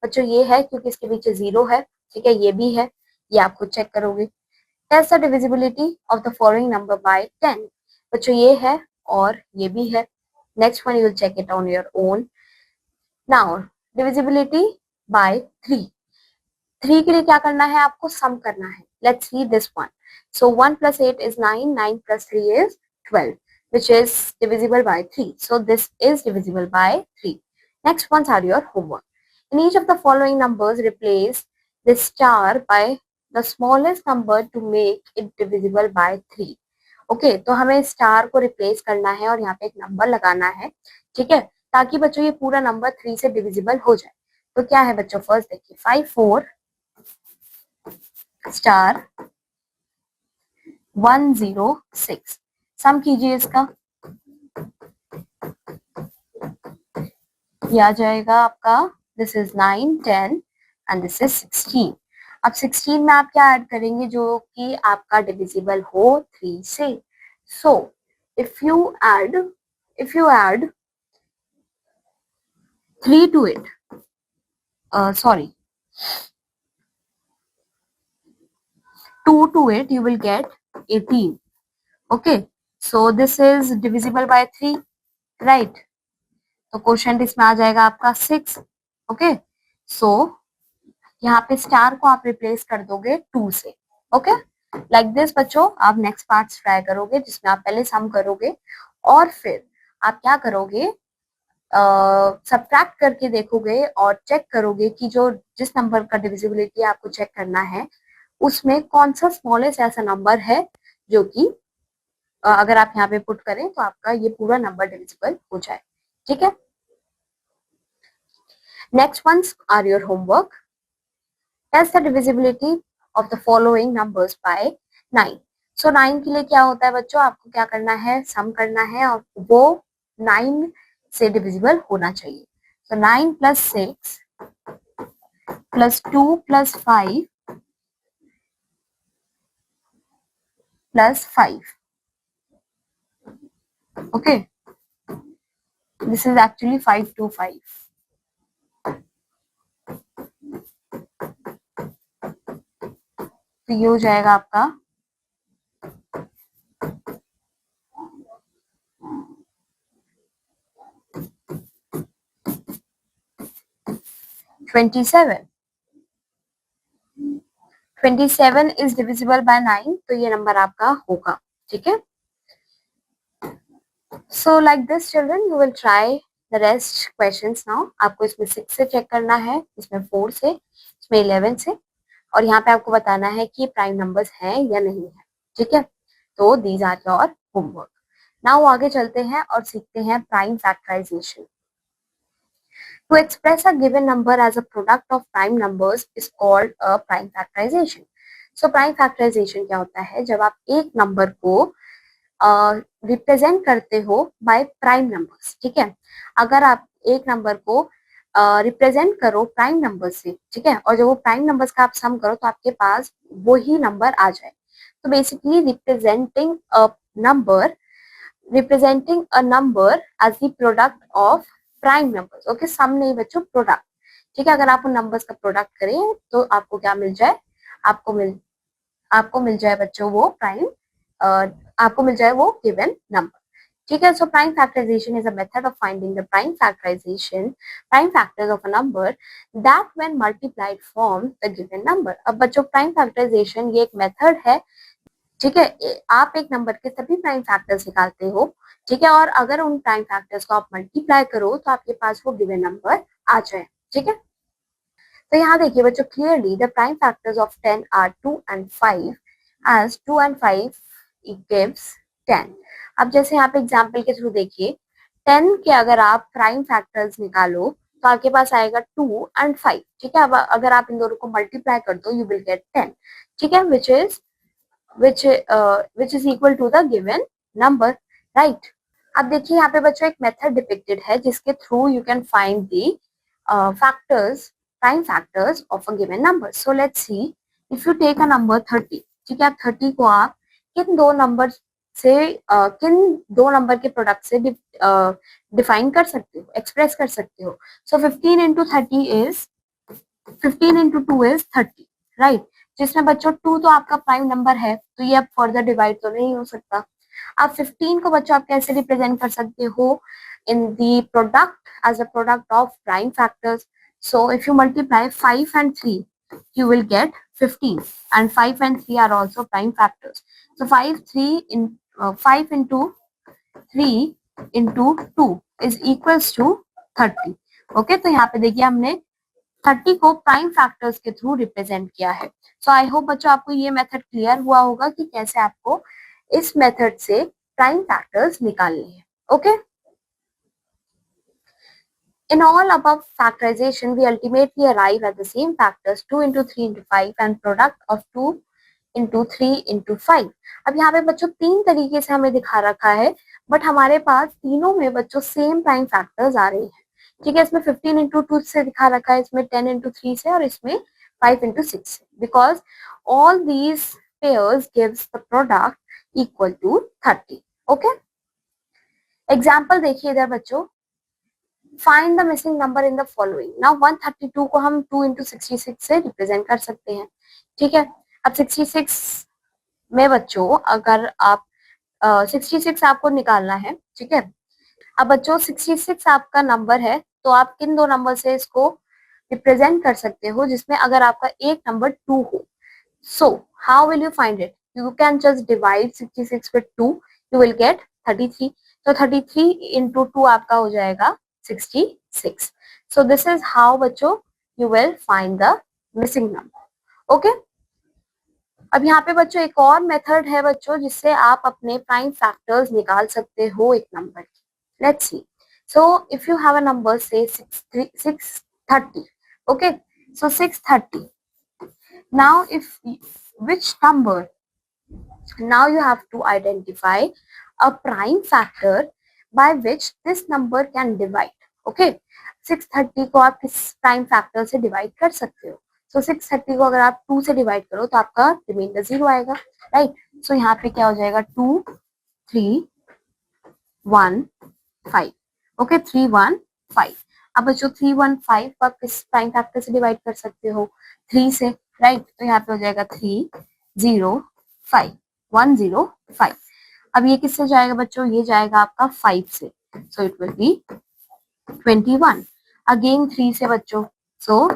बच्चों ये है क्योंकि इसके पीछे 0 है, ठीक है, ये भी है, ये आप खुद चेक करोगे। Test the divisibility of the following number by 10। बच्चों ये है और ये भी है. Next one you will check it on your own. Now divisibility by 3. 3 के लिए क्या करना है, आपको सम करना है. Let's see this one. So 1 plus 8 is 9, 9 plus 3 is 12, which is divisible by 3. So this is divisible by 3. Next ones are your homework. In each of the following numbers, replace the star by the smallest number to make it divisible by 3. Okay तो हमें star को replace करना है और यहाँ पे एक number लगाना है. ठीक है, ताकि बच्चों ये पूरा नंबर 3 से डिविजिबल हो जाए. तो क्या है बच्चों, फर्स्ट देखिए 5 4 स्टार 106. सम कीजिए इसका, ये आ जाएगा आपका, this is 9 10 and this is 16. अब 16 में आप क्या ऐड करेंगे जो कि आपका डिविजिबल हो 3 से. So if you add 3 to it, sorry 2 to it, you will get 18. Okay, so this is divisible by 3, right? तो क्वेश्चन इसमें आ जाएगा आपका 6. ओके, सो यहाँ पे स्टार को आप रिप्लेस कर दोगे 2 से. ओके, लाइक दिस बच्चों. आप नेक्स्ट पार्ट ट्राई करोगे जिसमें आप पहले सम करोगे और फिर आप क्या करोगे, सब्ट्रैक्ट करके देखोगे और चेक करोगे कि जो जिस नंबर का डिविजिबिलिटी आपको चेक करना है उसमें कौन सा स्मॉलेस्ट ऐसा नंबर है जो कि अगर आप यहाँ पे पुट करें तो आपका ये पूरा नंबर डिविजिबल हो जाए. ठीक है, next ones are your homework. Test the divisibility of the following numbers by 9. So 9 के लिए क्या होता है बच्चों, आपको क्या करना है, सम करना है और वो 9 से डिविजिबल होना चाहिए. सो 9 plus 6 plus 2 plus 5 plus 5. Okay, this is actually 5 to 5. तो ये हो जाएगा आपका 27. 27 is divisible by 9, तो ये नंबर आपका होगा. ठीक है, so like this children you will try the rest questions now. आपको इसमें 6 से चेक करना है, इसमें 4 से, इसमें 11 से, और यहाँ पे आपको बताना है कि प्राइम नंबर्स हैं या नहीं है. ठीक है, तो these are your homework. Now आगे चलते हैं और सीखते हैं prime factorization. To express a given number as a product of prime numbers is called a prime factorization. So prime factorization क्या होता है, जब आप एक नंबर को रिप्रेजेंट करते हो बाय प्राइम नंबर्स. ठीक है, अगर आप एक नंबर को रिप्रेजेंट करो प्राइम नंबर से, ठीक है, और जब वो प्राइम नंबर्स का आप सम करो तो आपके पास वही नंबर आ जाए. तो basically representing a number as the product of prime numbers. Okay, some नहीं बच्चों, प्रोडक्ट. ठीक है, अगर आप उन नंबर्स का प्रोडक्ट करें तो आपको क्या मिल जाए, आपको मिल जाए बच्चों वो प्राइम, आपको मिल जाए वो गिवन नंबर. ठीक है, so prime factorization is a method of finding the prime factors of a number that when multiplied form the given number. अब बच्चों प्राइम फैक्टराइजेशन ये एक मेथड है. ठीक है, आप एक नंबर के सभी प्राइम फैक्टर्स निकालते हो. ठीक है, और अगर उन प्राइम फैक्टर्स को आप मल्टीप्लाई करो तो आपके पास वो गिवन नंबर आ जाए. ठीक है, तो यहाँ देखिए बच्चों, clearly the prime factors of 10 are 2 and 5 as 2 and 5 gives 10. अब जैसे यहाँ पे एग्जाम्पल के थ्रू देखिए, 10 के अगर आप प्राइम फैक्टर्स निकालो तो आपके पास आएगा 2 and 5. ठीक है, अब अगर आप इन दोनों को मल्टीप्लाई कर दो यू विल गेट 10. ठीक है, which is equal to the given number, right? अब देखिए यहाँ पे बच्चों एक मेथड डिपिक्टेड है जिसके through you can find the prime factors of a given number. So let's see, if you take a number 30, ठीक है, आप 30 को आप किन दो नंबर के प्रोडक्ट से डिफाइन कर सकते हो, एक्सप्रेस कर सकते हो. So 15 into 30 is 15 into 2 is 30, right? जिसमें बच्चों 2 तो आपका प्राइम नंबर है तो ये अब फर्दर डिवाइड तो नहीं हो सकता. अब 15 को बच्चों आप कैसे रिप्रेजेंट कर सकते हो in the product as a product of prime factors. So if you multiply 5 and 3, you will get 15, and 5 and 3 are also prime factors. So 5 into 3 into 2 is equals to 30. Okay, तो यहाँ पे देखिए हमने 30 को prime factors के through represent किया है. सो I hope बच्चों आपको ये मेथड क्लियर हुआ होगा कि कैसे आपको इस मेथड से प्राइम फैक्टर्स निकालने हैं. Okay. In all above factorization, we ultimately arrive at the same factors 2 into 3 into 5 and product of 2 into 3 into 5. अब यहाँ पे बच्चों तीन तरीके से हमें दिखा रखा है, बट हमारे पास तीनों में बच्चों सेम प्राइम फैक्टर्स आ रहे हैं. ठीक है, इसमें 15 इंटू 2 से दिखा रखा है, इसमें 10 इंटू 3 से, और इसमें 5 इंटू 6 से, because all these pairs gives the product equal to 30. Okay, example देखिए इधर बच्चों. Find the missing number in the following. Now 132 को हम 2 इंटू 66 से रिप्रेजेंट कर सकते हैं. ठीक है, अब 66 में बच्चों अगर आप 66 आपको निकालना है. ठीक है, अब बच्चों 66 आपका नंबर है, तो आप किन दो नंबर से इसको रिप्रेजेंट कर सकते हो जिसमें अगर आपका एक नंबर 2 हो. So how will you find it? You can just divide 66 with 2, you will gate 33. तो 33 इंटू 2 आपका हो जाएगा 66. So this is how बच्चों you will find the missing number. Okay? अब यहाँ पे बच्चों एक और मेथड है बच्चों जिससे आप अपने प्राइम फैक्टर्स निकाल सकते हो एक नंबर की. Let's see. So if you have a number say 630. Okay? So 630. Now which number? Now you have to identify a prime factor by which this number can divide. Okay, 630 को आप किस prime factor से divide कर सकते हो. सो 630 को अगर आप 2 से डिवाइड करो तो आपका रिमाइंडर 0 आएगा. राइट, सो यहाँ पे क्या हो जाएगा 2 3 1 5. ओके, 3 1 5. अब बच्चों 3 1 5 को आप किस प्राइम फैक्टर से डिवाइड कर सकते हो? 3 से. राइट, तो यहाँ पे हो जाएगा 3 0 5 1 0 5. अब ये किससे जाएगा बच्चों? ये जाएगा आपका 5 से. So it will be 21. Again 3 से बच्चों, so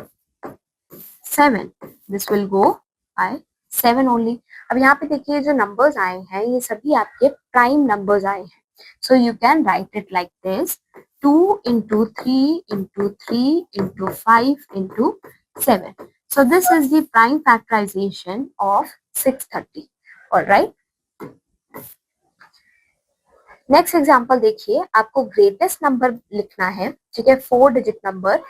7. This will go by 7 only. अब यहाँ पे देखिए जो नंबर्स आए हैं ये सभी आपके प्राइम नंबर्स आए हैं. So you can write it like this 2 into 3 into 3 into 5 into 7. So this is the prime factorization of 630. Alright. Next example देखिए, आपको ग्रेटेस्ट नंबर लिखना है. ठीक है, 4 डिजिट नंबर,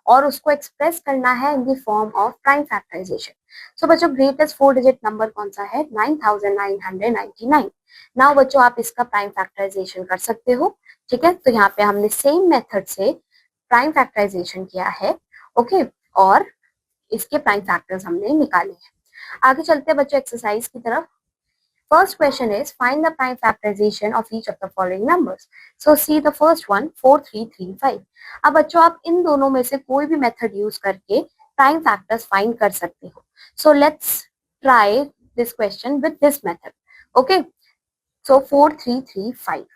और उसको एक्सप्रेस करना है in the form of prime factorization. So बच्चों ग्रेटेस्ट 4 डिजिट नंबर कौन सा है? 9999. नाउ बच्चों आप इसका प्राइम फैक्टराइजेशन कर सकते हो. ठीक है, तो यहाँ पे हमने सेम मेथड से प्राइम फैक्टराइजेशन किया है. ओके, और इसके प्राइम फैक्टर्स हमने निकाले हैं. आगे चलते हैं बच्चों एक्सरसाइज की तरफ. First question is find the prime factorization of each of the following numbers. So see the first one 4335. अब बच्चों आप इन दोनों में से कोई भी मेथड यूज करके प्राइम फैक्टर्स फाइंड कर सकते हो. So let's try this question with this method. Okay. So 4335.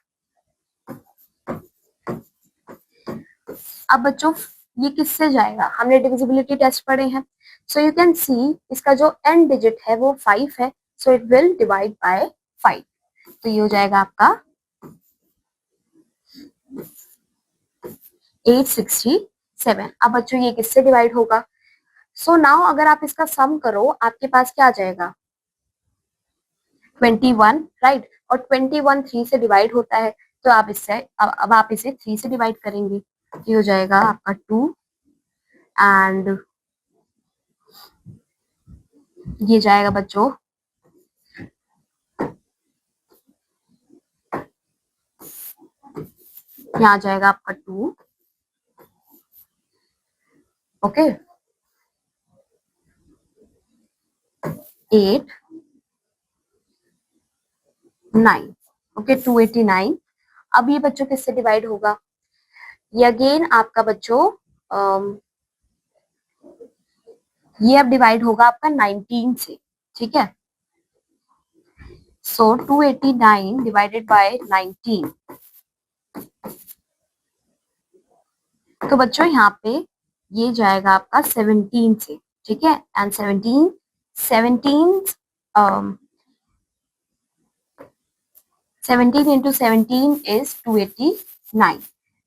अब बच्चों ये किससे जाएगा? हमने डिविजिबिलिटी टेस्ट पढ़े हैं. So you can see इसका जो एंड डिजिट है वो 5 है. So it will divide by 5. तो ये हो जाएगा आपका 867. अब बच्चों ये किससे डिवाइड होगा? सो नाउ अगर आप इसका सम करो आपके पास क्या आ जाएगा? 21. राइट, और 21 3 से डिवाइड होता है, तो आप इससे अब आप इसे 3 से डिवाइड करेंगे. ये हो जाएगा आपका 2, एंड ये जाएगा बच्चों यहाँ जाएगा आपका 2. ओके, 8 9. ओके, 289. अब ये बच्चों किससे डिवाइड होगा? ये अगेन आपका बच्चों ये अब डिवाइड होगा आपका 19 से. ठीक है, So 289 divided by 19. तो बच्चों यहाँ पे ये जाएगा आपका 17 से, ठीक है, and 17 into 17 is 289.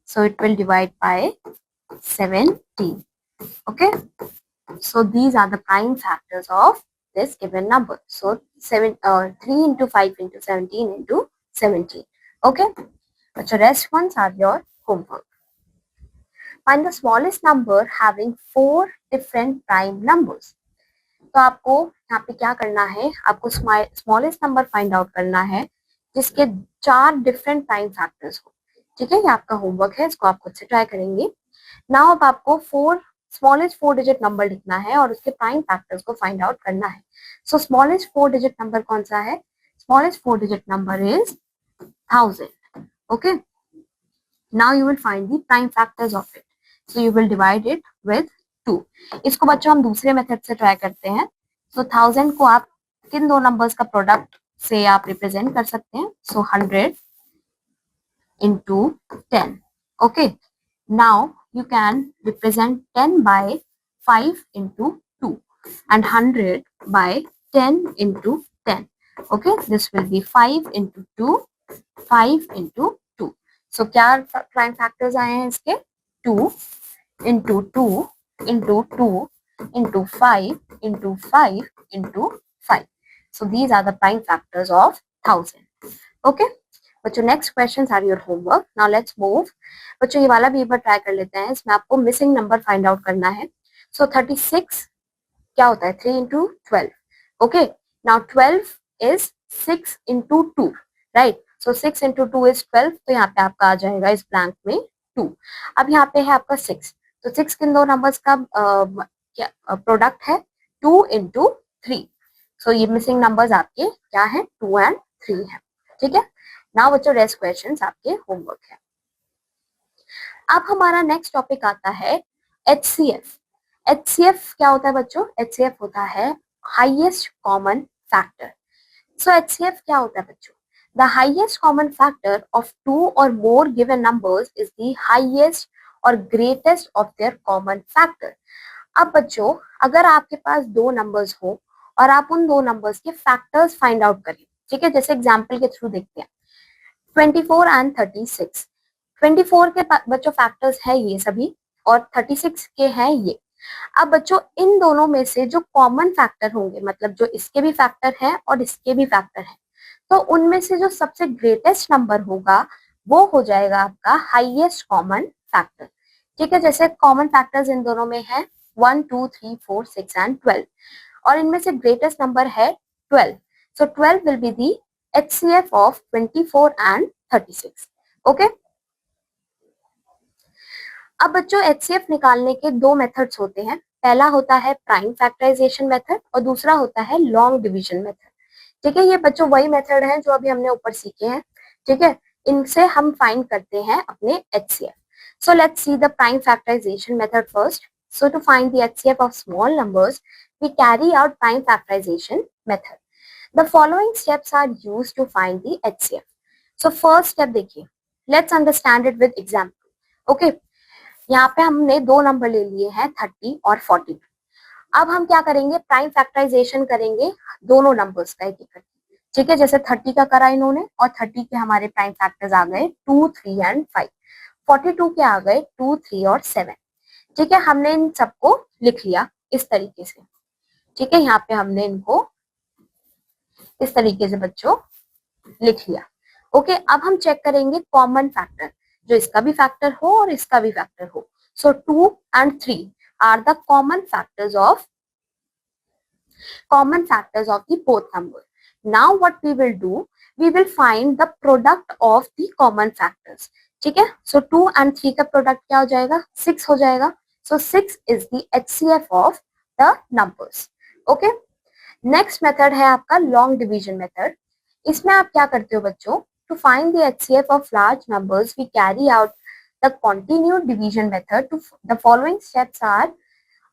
So it will divide by 17. Okay. So these are the prime factors of this given number. So 3 into 5 into 17 into 17. Okay. But the rest ones are your homework. Find the smallest number having 4 different prime numbers. तो आपको यहाँ पे क्या करना है, आपको smallest number find out करना है जिसके 4 डिफरेंट प्राइम फैक्टर्स हो, ठीक है। ये आपका होमवर्क है, इसको आप खुद से ट्राई करेंगे। नाउ अब आपको स्मॉलेस्ट 4 डिजिट नंबर लिखना है और उसके प्राइम फैक्टर्स को फाइंड आउट करना है। सो स्मॉलेस्ट 4 डिजिट नंबर कौन सा है? Smallest 4 digit number is 1000. Okay, now you will find the prime factors of it. So you will divide it with 2. इसको बच्चों हम दूसरे मेथड से ट्राई करते हैं। सो 1000 को आप किन दो नंबर्स का प्रोडक्ट से आप रिप्रेजेंट कर सकते हैं? सो 100 into 10. Okay, now you can represent 10 by 5 into 2 and 100 by 10 into 10. Okay, this will be 5 into 2, 5 into 2. So क्या prime factors आए हैं इसके? 2 into 2 into 2 into 5 into 5 into 5. So these are the prime factors of 1000. Okay. बच्चों next questions are your homework. Now let's move. बच्चों ये वाला भी एक बार ट्राई कर लेते हैं. इसमें आपको मिसिंग नंबर फाइंड आउट करना है. सो 36 क्या होता है? 3 into 12. Okay, now 12 is 6 into 2, right. So 6 into 2 is 12. तो यहाँ पे आपका आ जाएगा इस ब्लैंक में 2. अब यहाँ पे है आपका 6. तो 6 किन दो नंबर्स का क्या प्रोडक्ट है? 2 into 3. सो ये मिसिंग नंबर्स आपके क्या है? 2 and 3 है, ठीक है. नाउ बच्चों रेस्ट क्वेश्चंस आपके होमवर्क है. अब हमारा नेक्स्ट टॉपिक आता है HCF. HCF क्या होता है बच्चों? HCF होता है हाईएस्ट कॉमन फैक्टर. सो HCF क्या होता है बच्चों? The highest common factor of two or more given numbers is the highest or greatest of their common factor. अब बच्चों अगर आपके पास दो नंबर्स हो और आप उन दो नंबर्स के फैक्टर्स फाइंड आउट करें, ठीक है, जैसे एग्जांपल के थ्रू देखते हैं. 24 एंड 36. 24 के बच्चों फैक्टर्स है ये सभी और 36 के हैं ये. अब बच्चों इन दोनों में से जो कॉमन फैक्टर होंगे, मतलब जो इसके भी फैक्टर हैं और इसके भी फैक्टर हैं, तो उनमें से जो सबसे ग्रेटेस्ट नंबर होगा वो हो जाएगा आपका हाईएस्ट कॉमन फैक्टर, ठीक है. जैसे कॉमन फैक्टर्स इन दोनों में है 1, 2, 3, 4, 6 एंड 12 और इनमें से ग्रेटेस्ट नंबर है 12. सो 12 will be the HCF of 24 and 36. Okay? अब बच्चों HCF निकालने के दो मेथड्स होते हैं. पहला होता है प्राइम फैक्टराइजेशन मेथड और दूसरा होता है लॉन्ग डिवीजन मेथड, ठीक है. ये बच्चों वही मेथड हैं जो अभी हमने ऊपर सीखे हैं, ठीक है. इनसे हम फाइंड करते हैं अपने HCF. So let's see the prime factorization method first. So to find the HCF of small numbers, we carry out prime factorization method. The following steps are used to find the HCF. So first step देखिए, let's understand it with example. Okay, यहाँ पे हमने दो number ले लिए हैं 30 और 42. अब हम क्या करेंगे? प्राइम फैक्टराइजेशन करेंगे दोनों नंबर्स का एक एक, ठीक है. जैसे 30 का करा इन्होंने और 30 के हमारे प्राइम फैक्टर्स आ गए 2, 3 एंड 5. 42 के आ गए 2, 3 और 7, ठीक है. हमने इन सबको लिख लिया इस तरीके से, ठीक है. यहाँ पे हमने इनको इस तरीके से बच्चों लिख लिया. ओके, अब हम चेक करेंगे कॉमन फैक्टर, जो इसका भी फैक्टर हो और इसका भी फैक्टर हो. सो 2 and 3 are the common factors of the both number. Now what we will do, we will find the product of the common factors, ठीक है. सो 2 and 3 का प्रोडक्ट क्या हो जाएगा? 6 हो जाएगा. सो 6 is the HCF of the numbers. Okay, next method है आपका लॉन्ग डिवीजन मेथड. इसमें आप क्या करते हो बच्चों? To find the HCF of large numbers we carry out the continued division method. The following steps are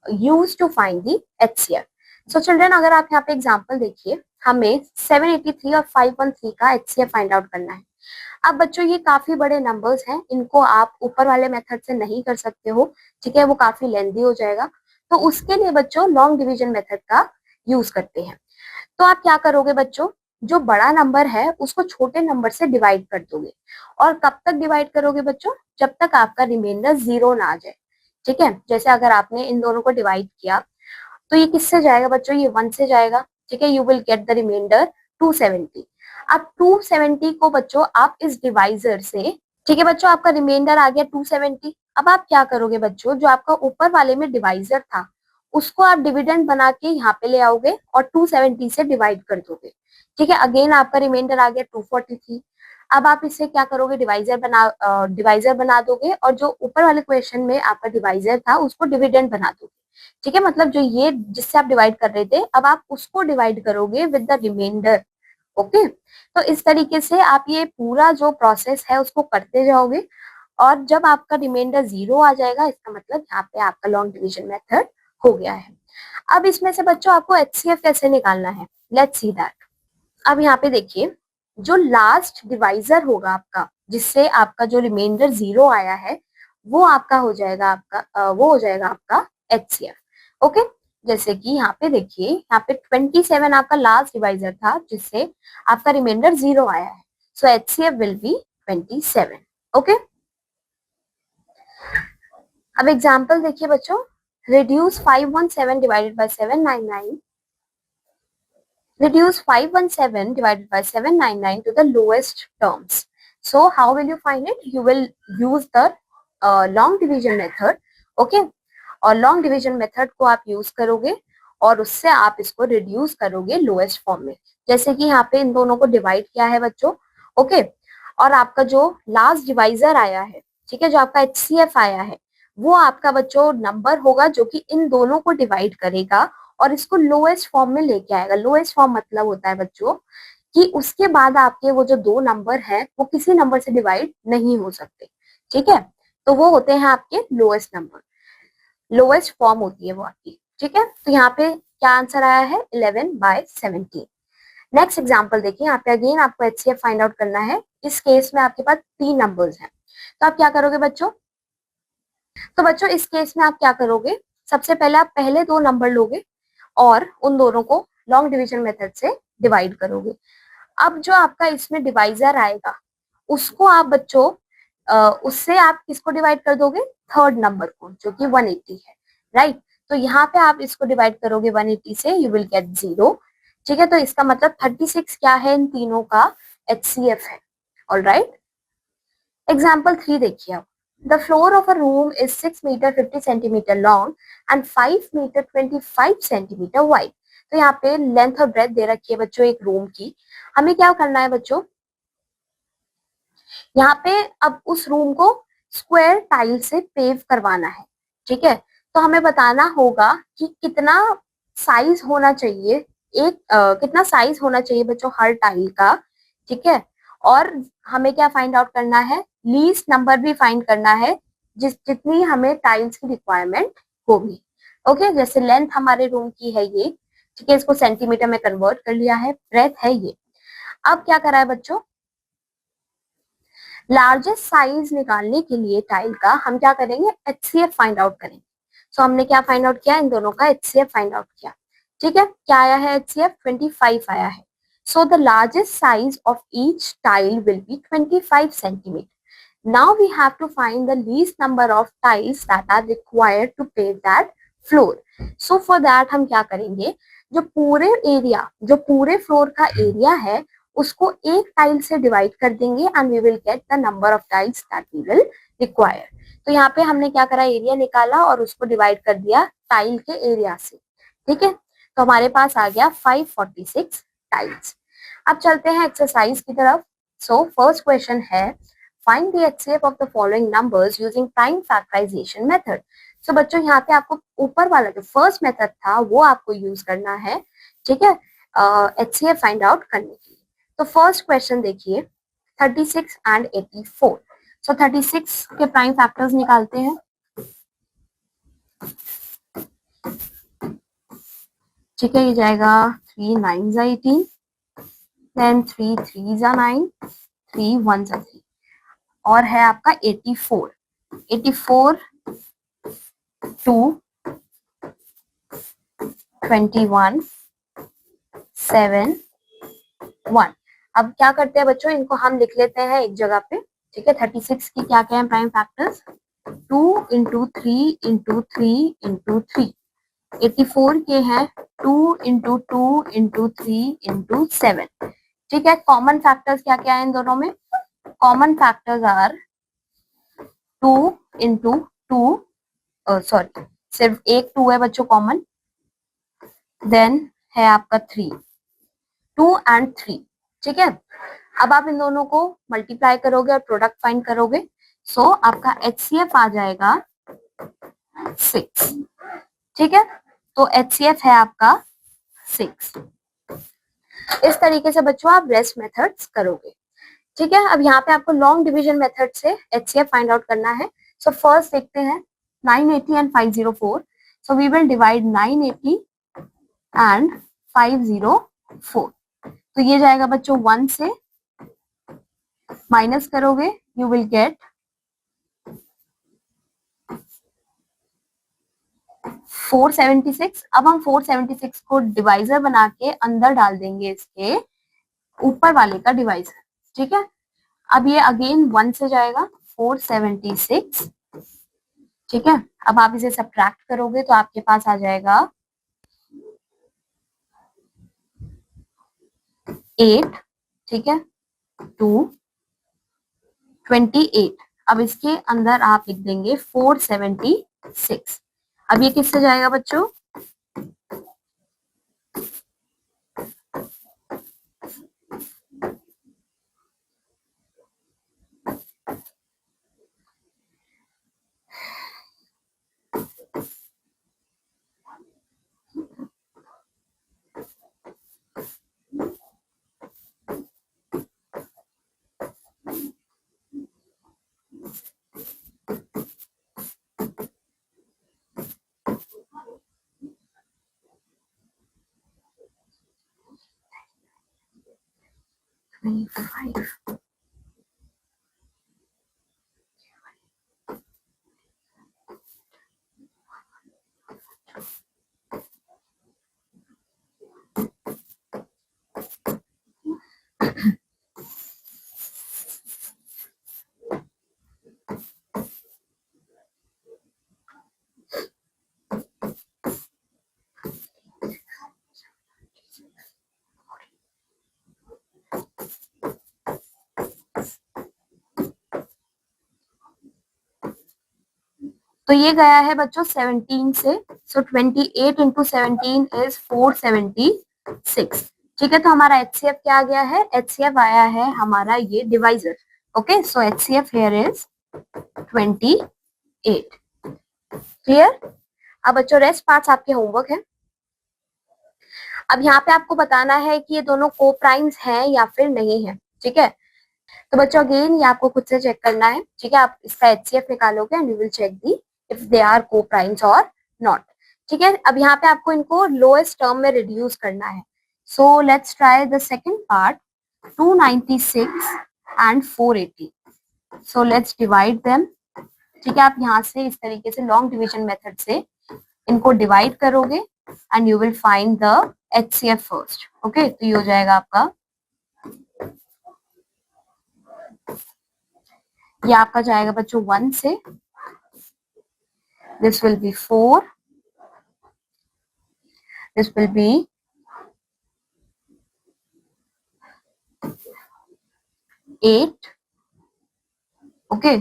used to find the HCF. सो children, अगर आप यहाँ पे एग्जांपल देखिए, हमें 783 और 513 का एचसीएफ फाइंड आउट करना है। अब बच्चों ये काफी बड़े नंबर्स हैं, इनको आप ऊपर वाले मेथड से नहीं कर सकते हो, ठीक है, वो काफी लेंदी हो जाएगा। तो उसके लिए बच्चों लॉन्ग डिवीजन मेथड का यूज करते हैं। तो आप क्या करोगे बच्चों, जो बड़ा नंबर है उसको छोटे नंबर से डिवाइड कर दोगे। और कब तक डिवाइड करोगे बच्चों, जब तक आपका रिमाइंडर 0 ना आ जाए, ठीक है। जैसे अगर आपने इन दोनों को डिवाइड किया तो ये किससे जाएगा बच्चों, ये 1 से जाएगा, ठीक है। You will get the reminder 270। अब 270 को बच्चों आप इस डिवाइजर से, ठीक है बच्चों, आपका रिमाइंडर आ गया 270। अब आप क्या करोगे बच्चों, जो आपका ऊपर वाले में डिवाइजर था उसको आप डिविडेंड बना के यहाँ पे ले आओगे और 270 से डिवाइड कर दोगे, ठीक है। अगेन आपका रिमाइंडर आ गया 243। अब आप इससे क्या करोगे, डिवाइजर बना दोगे और जो ऊपर वाले क्वेश्चन में आपका डिवाइजर था उसको डिविडेंड बना दोगे, ठीक है। मतलब जो ये जिससे आप डिवाइड कर रहे थे, अब आप उसको डिवाइड करोगे विद द रिमाइंडर। ओके, तो इस तरीके से आप ये पूरा जो प्रोसेस है उसको करते जाओगे और जब आपका रिमाइंडर 0 आ जाएगा, इसका मतलब यहाँ पे आपका लॉन्ग डिवीजन मेथड हो गया है। अब इसमें से बच्चों आपको एचसीएफ कैसे निकालना है, लेट्स सी दैट। अब यहाँ पे देखिए, जो लास्ट डिवाइजर होगा आपका, जिससे आपका जो रिमाइंडर 0 आया है, वो आपका हो जाएगा आपका एचसीएफ। ओके, जैसे कि यहाँ पे देखिए, यहाँ पे 27 आपका लास्ट डिवाइजर था जिससे आपका रिमाइंडर 0 आया है। सो एचसीएफ विल बी 27। ओके, अब एग्जाम्पल देखिए बच्चों, reduce 517 divided by 799. Reduce 517 divided by 799 to the lowest terms. So how will you find it? You will use the long division method. Okay, और long division method को आप use करोगे और उससे आप इसको रिड्यूस करोगे लोएस्ट फॉर्म में। जैसे कि यहाँ पे इन दोनों को डिवाइड किया है बच्चों, ओके, और आपका जो लास्ट डिवाइजर आया है, ठीक है, जो आपका एचसीएफ आया है, वो आपका बच्चों नंबर होगा जो कि इन दोनों को डिवाइड करेगा और इसको लोएस्ट फॉर्म में लेके आएगा। लोएस्ट फॉर्म मतलब होता है बच्चों कि उसके बाद आपके वो जो दो नंबर है वो किसी नंबर से डिवाइड नहीं हो सकते, ठीक है। तो वो होते हैं आपके लोएस्ट नंबर, लोएस्ट फॉर्म होती है वो आपकी, ठीक है। तो यहाँ पे क्या आंसर आया है, 11/17। नेक्स्ट एग्जांपल देखिए, यहाँ पे अगेन आपको एचसीएफ फाइंड आउट करना है। इस केस में आपके पास 3 नंबर्स हैं, तो आप क्या करोगे बच्चों, तो बच्चों इस केस में आप क्या करोगे, सबसे पहले आप पहले दो नंबर लोगे और उन दोनों को लॉन्ग डिवीजन मेथड से डिवाइड करोगे। अब जो आपका इसमें डिवाइजर आएगा उसको आप बच्चों उससे आप किसको डिवाइड कर दोगे, थर्ड नंबर को, जो कि 180 है, राइट। तो यहाँ पे आप इसको डिवाइड करोगे 180 से, यू विल गेट 0, ठीक है। तो इसका मतलब 36 क्या है, इन तीनों का एचसीएफ है। ऑल राइट, एग्जाम्पल 3 देखिए आप। The floor of a room is 6 meter 50 centimeter long and 5 meter 25 centimeter wide. तो यहाँ पे लेंथ और ब्रेथ दे रखी है बच्चों एक रूम की। हमें क्या करना है बच्चों, यहाँ पे अब उस रूम को स्क्वायर टाइल से पेव करवाना है, ठीक है। तो हमें बताना होगा कि कितना साइज होना चाहिए, कितना साइज होना चाहिए बच्चों हर टाइल का, ठीक है। और हमें क्या फाइंड आउट करना है, लीस्ट नंबर भी फाइंड करना है जितनी हमें टाइल्स की रिक्वायरमेंट होगी। ओके, जैसे लेंथ हमारे रूम की है ये, ठीक है, इसको सेंटीमीटर में कन्वर्ट कर लिया है, ब्रेथ है ये। अब क्या करा है बच्चों, लार्जेस्ट साइज निकालने के लिए टाइल का हम क्या करेंगे, एचसीएफ फाइंड आउट करेंगे। सो हमने क्या फाइंड आउट किया, इन दोनों का एचसीएफ फाइंड आउट किया, ठीक है। क्या आया है, एचसीएफ 25 आया है। So the largest size of each tile will be 25 centimetre. Now we have to find the least number of tiles that are required to pave that floor. So for that हम क्या करेंगे, जो पूरे floor का area है उसको एक tile से डिवाइड कर देंगे and we will get the number of tiles that we will require. तो यहाँ पे हमने क्या करा, एरिया निकाला और उसको डिवाइड कर दिया टाइल के एरिया से, ठीक है। तो हमारे पास आ गया 546 टाइल्स। अब चलते हैं एक्सरसाइज की तरफ। सो फर्स्ट क्वेश्चन है, find the HCF of the following numbers using prime factorization method. So बच्चों यहाँ पे आपको ऊपर वाला जो फर्स्ट मेथड था वो आपको यूज करना है, ठीक है, एचसीएफ फाइंड आउट करने के लिए। तो फर्स्ट क्वेश्चन देखिए, 36 एंड 84। सो 36 के प्राइम फैक्टर्स निकालते हैं, ठीक है, ये जाएगा 3 9 जा 18, देन 3 3 जा 9, 3 1 जा 3, और है आपका 84, 84 2 21 7 1। अब क्या करते हैं बच्चों, इनको हम लिख लेते हैं एक जगह पे। ठीक है, 36 की क्या क्या है prime factors, 2 into 3 into 3 into 3। 84 के हैं 2 इंटू 2 इंटू 3 इंटू 7। ठीक है, कॉमन फैक्टर्स क्या क्या है इन दोनों में, common factors are 2 into 2, sorry सिर्फ एक 2 है बच्चों कॉमन, देन है आपका 3, 2 एंड 3। ठीक है, अब आप इन दोनों को मल्टीप्लाई करोगे और प्रोडक्ट फाइंड करोगे, सो आपका HCF आ जाएगा 6। ठीक है, तो HCF है आपका 6। इस तरीके से बच्चों आप रेस्ट मेथड्स करोगे। ठीक है, अब यहाँ पे आपको लॉन्ग डिवीजन मेथड से HCF फाइंड आउट करना है। सो फर्स्ट देखते हैं 980 and 504। So we will divide 980 and 504। तो ये जाएगा बच्चों 1 से माइनस करोगे, यू विल गेट 476। अब हम 476 को डिवाइजर बना के अंदर डाल देंगे इसके ऊपर वाले का डिवाइजर। ठीक है, अब ये अगेन 1 से जाएगा 476। ठीक है, अब आप इसे सब्ट्रैक्ट करोगे तो आपके पास आ जाएगा 8। ठीक है, 2 28। अब इसके अंदर आप लिख देंगे 476। अब ये किससे जाएगा बच्चों, तो ये गया है बच्चों 17 से। सो 28 इंटू 17 इज 476। ठीक है, तो हमारा HCF क्या आ गया है, HCF आया है हमारा ये divisor. Okay, so HCF here is 28। Clear. अब बच्चों रेस्ट पार्ट्स आपके होमवर्क है। अब यहाँ पे आपको बताना है कि ये दोनों को प्राइम्स हैं या फिर नहीं है। ठीक है, तो बच्चों अगेन ये आपको खुद से चेक करना है। ठीक है, आप इसका HCF निकालोगे and you will check the if they are co-prime और नॉट। ठीक है, अब यहाँ पे आपको इनको लोएस्ट टर्म में रिड्यूस करना है। So let's try the second part, 296 and 480। So let's divide them. ठीक है, आप यहाँ से इस तरीके से लॉन्ग डिवीजन मेथड से इनको डिवाइड करोगे and you will find the HCF first. Okay, तो ये हो जाएगा आपका, ये आपका जाएगा बच्चों 1 से, this will be 4, this will be 8. Okay,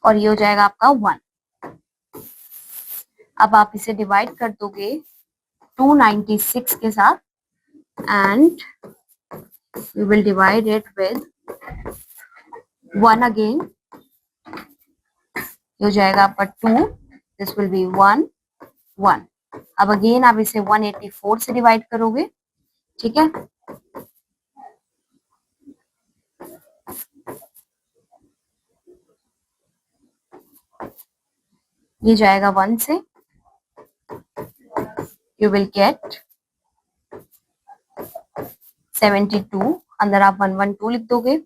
और ये हो जाएगा आपका 1। अब आप इसे डिवाइड कर दोगे 296 के साथ and you will divide it with 1 again, ये हो जाएगा आपका 2, दिस विल बी 1 1। अब अगेन आप इसे 184 से डिवाइड करोगे। ठीक है, ये जाएगा 1 से, यू विल गेट 72, अंदर आप 112 लिख दोगे।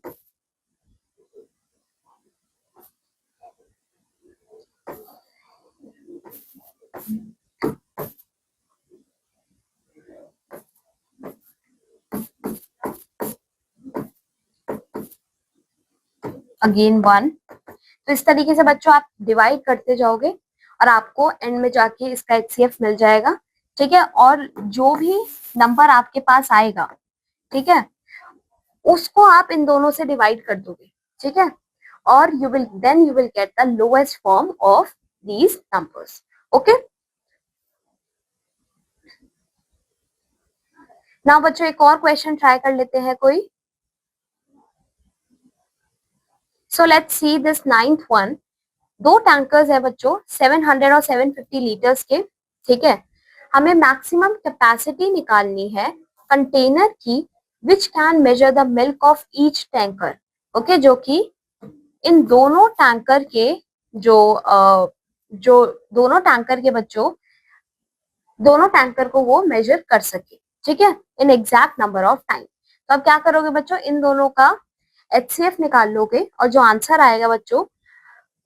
अगेन 1। तो इस तरीके से बच्चों आप डिवाइड करते जाओगे और आपको एंड में जाके इसका एचसीएफ मिल जाएगा। ठीक है, और जो भी नंबर आपके पास आएगा, ठीक है, उसको आप इन दोनों से डिवाइड कर दोगे। ठीक है, और you will get the lowest form of these numbers. Okay, now बच्चों एक और क्वेश्चन ट्राई कर लेते हैं कोई। सो let's see this 9th one. दो टैंकर्स है बच्चों 700 और 750 लीटर्स के। ठीक है, हमें मैक्सिमम कैपेसिटी निकालनी है कंटेनर की which can measure the milk of each tanker. Okay, जो कि इन दोनों टैंकर के जो दोनों टैंकर के बच्चों दोनों टैंकर को वो मेजर कर सके। ठीक है, in exact number of time. तो अब क्या करोगे बच्चों, इन दोनों का एचसीएफ निकाल लोगे और जो आंसर आएगा बच्चों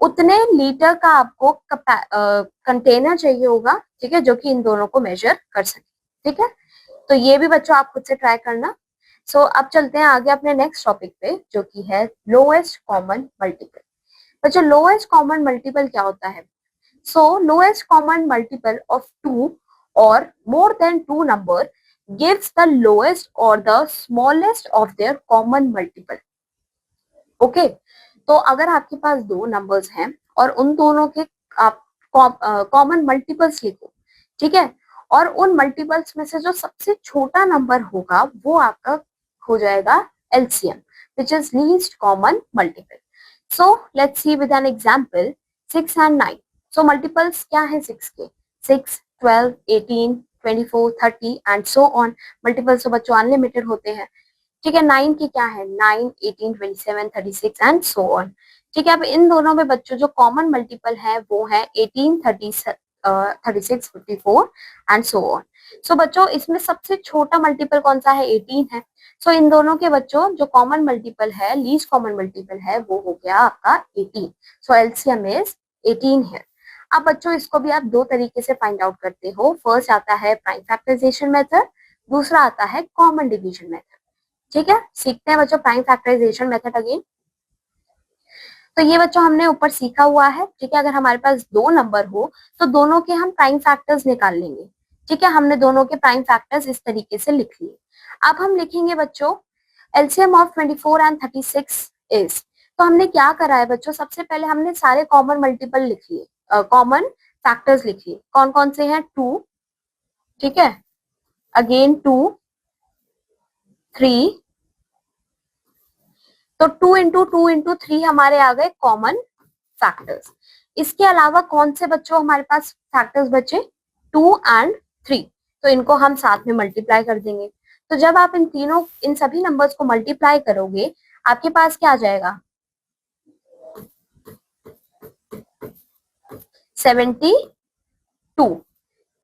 उतने लीटर का आपको कंटेनर चाहिए होगा। ठीक है, जो कि इन दोनों को मेजर कर सके। ठीक है, तो ये भी बच्चों आप खुद से ट्राई करना। सो अब चलते हैं आगे अपने नेक्स्ट टॉपिक पे, जो कि है लोएस्ट कॉमन मल्टीपल। बच्चों लोएस्ट कॉमन मल्टीपल क्या होता है? So lowest common multiple of 2 or more than 2 number gives the lowest or the smallest of their common multiple. Okay, तो अगर आपके पास दो नंबर्स हैं और उन दोनों के आप कॉमन मल्टीपल्स लिखो, ठीक है, और उन मल्टीपल्स में से जो सबसे छोटा नंबर होगा वो आपका हो जाएगा LCM, which is least common multiple. So let's C with an example 6 and 9। So multiples क्या है 6 के? 6, 12, 18, 24, 30 एंड सो ऑन। मल्टीपल्स तो बच्चों अनलिमिटेड होते हैं। ठीक है, 9 की क्या है? 9, 18, 27, 36 एंड सो ऑन। ठीक है, अब इन दोनों में बच्चों जो कॉमन मल्टीपल है वो है 18, 36, 54 एंड सो ऑन। सो बच्चों इसमें सबसे छोटा मल्टीपल कौन सा है? 18 है। सो इन दोनों के बच्चों जो कॉमन मल्टीपल है, लीस्ट कॉमन मल्टीपल है, वो हो गया आपका 18। सो एलसीएम इज 18 है। अब बच्चों इसको भी आप दो तरीके से फाइंड आउट करते हो। फर्स्ट आता है प्राइम फैक्टराइजेशन मेथड, दूसरा आता है कॉमन डिवीजन मेथड। ठीक है, सीखते हैं बच्चों प्राइम फैक्टराइजेशन मेथड अगेन। तो ये बच्चों हमने ऊपर सीखा हुआ है। ठीक है, अगर हमारे पास दो नंबर हो तो दोनों के हम प्राइम फैक्टर्स निकाल लेंगे। ठीक है, हमने दोनों के प्राइम फैक्टर्स इस तरीके से लिख लिए। अब हम लिखेंगे बच्चों एलसीएम ऑफ 24 एंड 36 इज। तो हमने क्या करा है बच्चों, सबसे पहले हमने सारे कॉमन मल्टीपल लिख लिए, कॉमन फैक्टर्स लिख लिए। कौन कौन से हैं? 2, ठीक है, अगेन 2, 3। तो 2 into 2 into 3 हमारे आ गए कॉमन फैक्टर्स। इसके अलावा कौन से बच्चों हमारे पास फैक्टर्स बचे? 2 and 3। तो इनको हम साथ में मल्टीप्लाई कर देंगे। तो जब आप इन सभी नंबर्स को मल्टीप्लाई करोगे आपके पास क्या आ जाएगा? 72।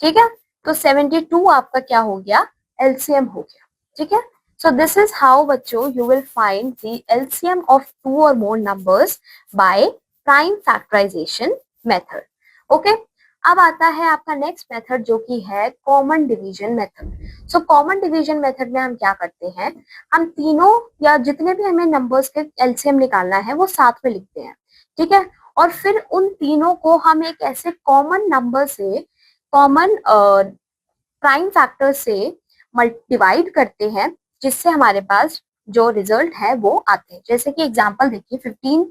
ठीक है, तो 72 आपका क्या हो गया? एलसीएम हो गया। ठीक है, so this is how बच्चों you will find the LCM of two or more numbers by prime factorization method. Okay, अब आता है आपका नेक्स्ट मेथड जो कि है common division method. So common division method में हम क्या करते हैं, हम तीनों या जितने भी हमें नंबर्स के एलसीएम निकालना है वो साथ में लिखते हैं। ठीक है, और फिर उन तीनों को हम एक ऐसे कॉमन नंबर से, कॉमन प्राइम फैक्टर से डिवाइड करते हैं जिससे हमारे पास जो रिजल्ट है वो आते हैं। जैसे कि एग्जांपल देखिए 15,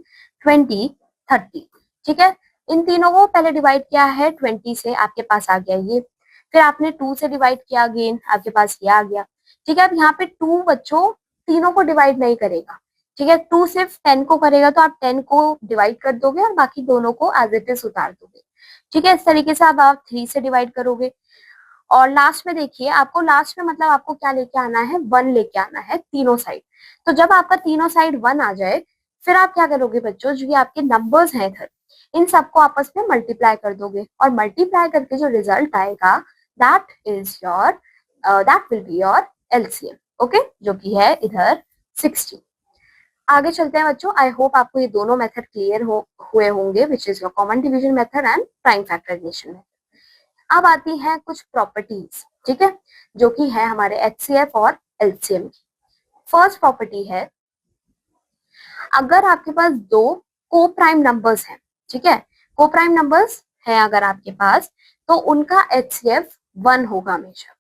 20, 30। ठीक है, इन तीनों को पहले डिवाइड किया है 20 से, आपके पास आ गया ये। फिर आपने 2 से डिवाइड किया, अगेन आपके पास ये आ गया। ठीक है, अब यहाँ पे 2 बच्चों तीनों को डिवाइड नहीं करेगा। ठीक है, 2 सिर्फ 10 को करेगा, तो आप 10 को डिवाइड कर दोगे और बाकी दोनों को एज इट इज उतार दोगे। ठीक है, इस तरीके से अब आप 3 से डिवाइड करोगे। और लास्ट में देखिए, आपको लास्ट में मतलब आपको क्या लेके आना है? 1 लेके आना है तीनों साइड। तो जब आपका तीनों साइड 1 आ जाए फिर आप क्या करोगे बच्चों, जो ये आपके नंबर्स हैं इधर, इन सबको आपस में मल्टीप्लाई कर दोगे और मल्टीप्लाई करके जो रिजल्ट आएगा that is your that will be your LCM. Okay, जो कि है इधर 60। आगे चलते हैं बच्चों। आई होप आपको ये दोनों मेथड क्लियर हुए होंगे, which is your common division method and prime factorization method. अब आती हैं कुछ प्रॉपर्टीज, ठीक है, जो कि है हमारे एचसीएफ और एलसीएम की। फर्स्ट प्रॉपर्टी है, अगर आपके पास दो को प्राइम नंबर्स हैं, ठीक है, को प्राइम नंबर्स है अगर आपके पास, तो उनका एचसीएफ 1 होगा हमेशा,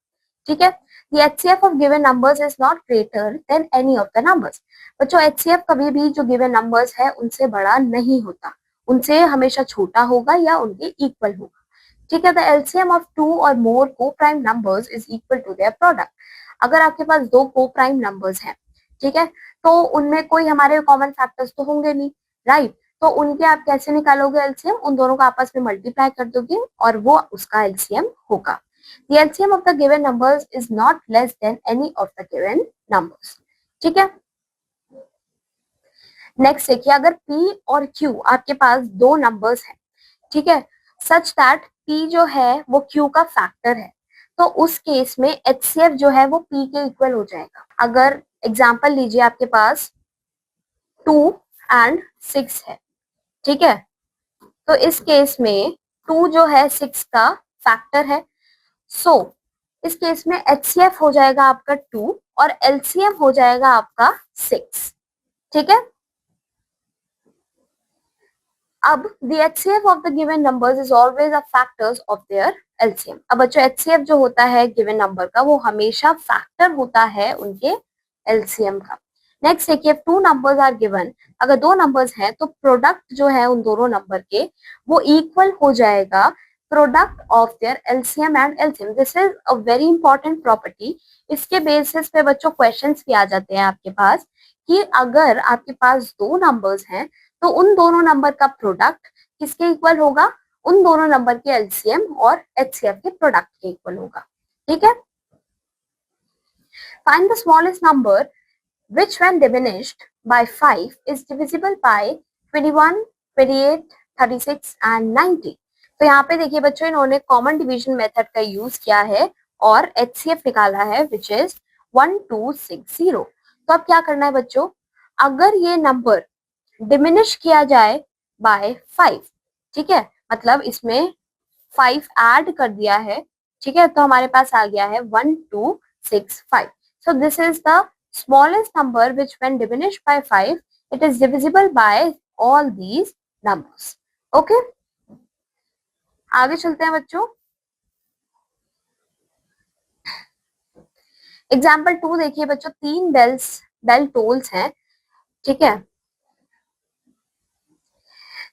ठीक है। The HCF of given numbers is not greater than any of the numbers. बच्चों HCF कभी भी जो given numbers है उनसे बड़ा नहीं होता, उनसे हमेशा छोटा होगा या उनके इक्वल होगा, ठीक है। The LCM of two or more co-prime numbers is equal to their product. अगर आपके पास दो co-prime numbers हैं, ठीक है, तो उनमें कोई हमारे कॉमन फैक्टर्स तो होंगे नहीं, राइट। तो उनके आप कैसे निकालोगे एलसीएम, उन दोनों को आपस में मल्टीप्लाई कर दोगे और वो उसका एलसीएम होगा। The LCM of the given numbers is not less than any of the given numbers. ठीक है। नेक्स्ट देखिए, अगर P और Q आपके पास दो नंबर्स हैं, ठीक है, सच दैट P जो है वो Q का फैक्टर है, तो उस केस में HCF जो है वो P के इक्वल हो जाएगा। अगर एग्जांपल लीजिए आपके पास 2 एंड 6 है, ठीक है, तो इस केस में 2 जो है 6 का फैक्टर है, सो इस केस में HCF हो जाएगा आपका 2 और LCM हो जाएगा आपका 6, ठीक है। अब the HCF of the given numbers is always a factors of their LCM. अब बच्चों HCF जो होता है given number का वो हमेशा फैक्टर होता है उनके LCM का। नेक्स्ट देखिए, टू नंबर्स आर गिवन, अगर दो नंबर्स हैं तो प्रोडक्ट जो है उन दोनों नंबर के वो इक्वल हो जाएगा product of their LCM and LCM. This is a very important property. इसके बेसिस पे बच्चों क्वेश्चंस भी आ जाते हैं आपके पास कि अगर आपके पास दो नंबर्स हैं तो उन दोनों नंबर का प्रोडक्ट किसके इक्वल होगा, उन दोनों नंबर के एलसीएम और एचसीएफ के प्रोडक्ट के इक्वल होगा, ठीक है। Find the smallest number which when diminished by 5 is divisible by 21, 28, 36 and 90। तो यहाँ पे देखिए बच्चों, इन्होंने कॉमन डिवीजन मेथड का यूज किया है और HCF निकाला है विच इज 1260। तो अब क्या करना है बच्चों, अगर ये नंबर डिमिनिश किया जाए बाय 5, ठीक है, मतलब इसमें 5 ऐड कर दिया है, ठीक है, तो हमारे पास आ गया है 1265। सो this is the smallest number which when diminished by 5 it is divisible by all these numbers. Okay, आगे चलते हैं बच्चों। एग्जाम्पल 2 देखिए बच्चों, तीन बेल टोल्स हैं, ठीक है।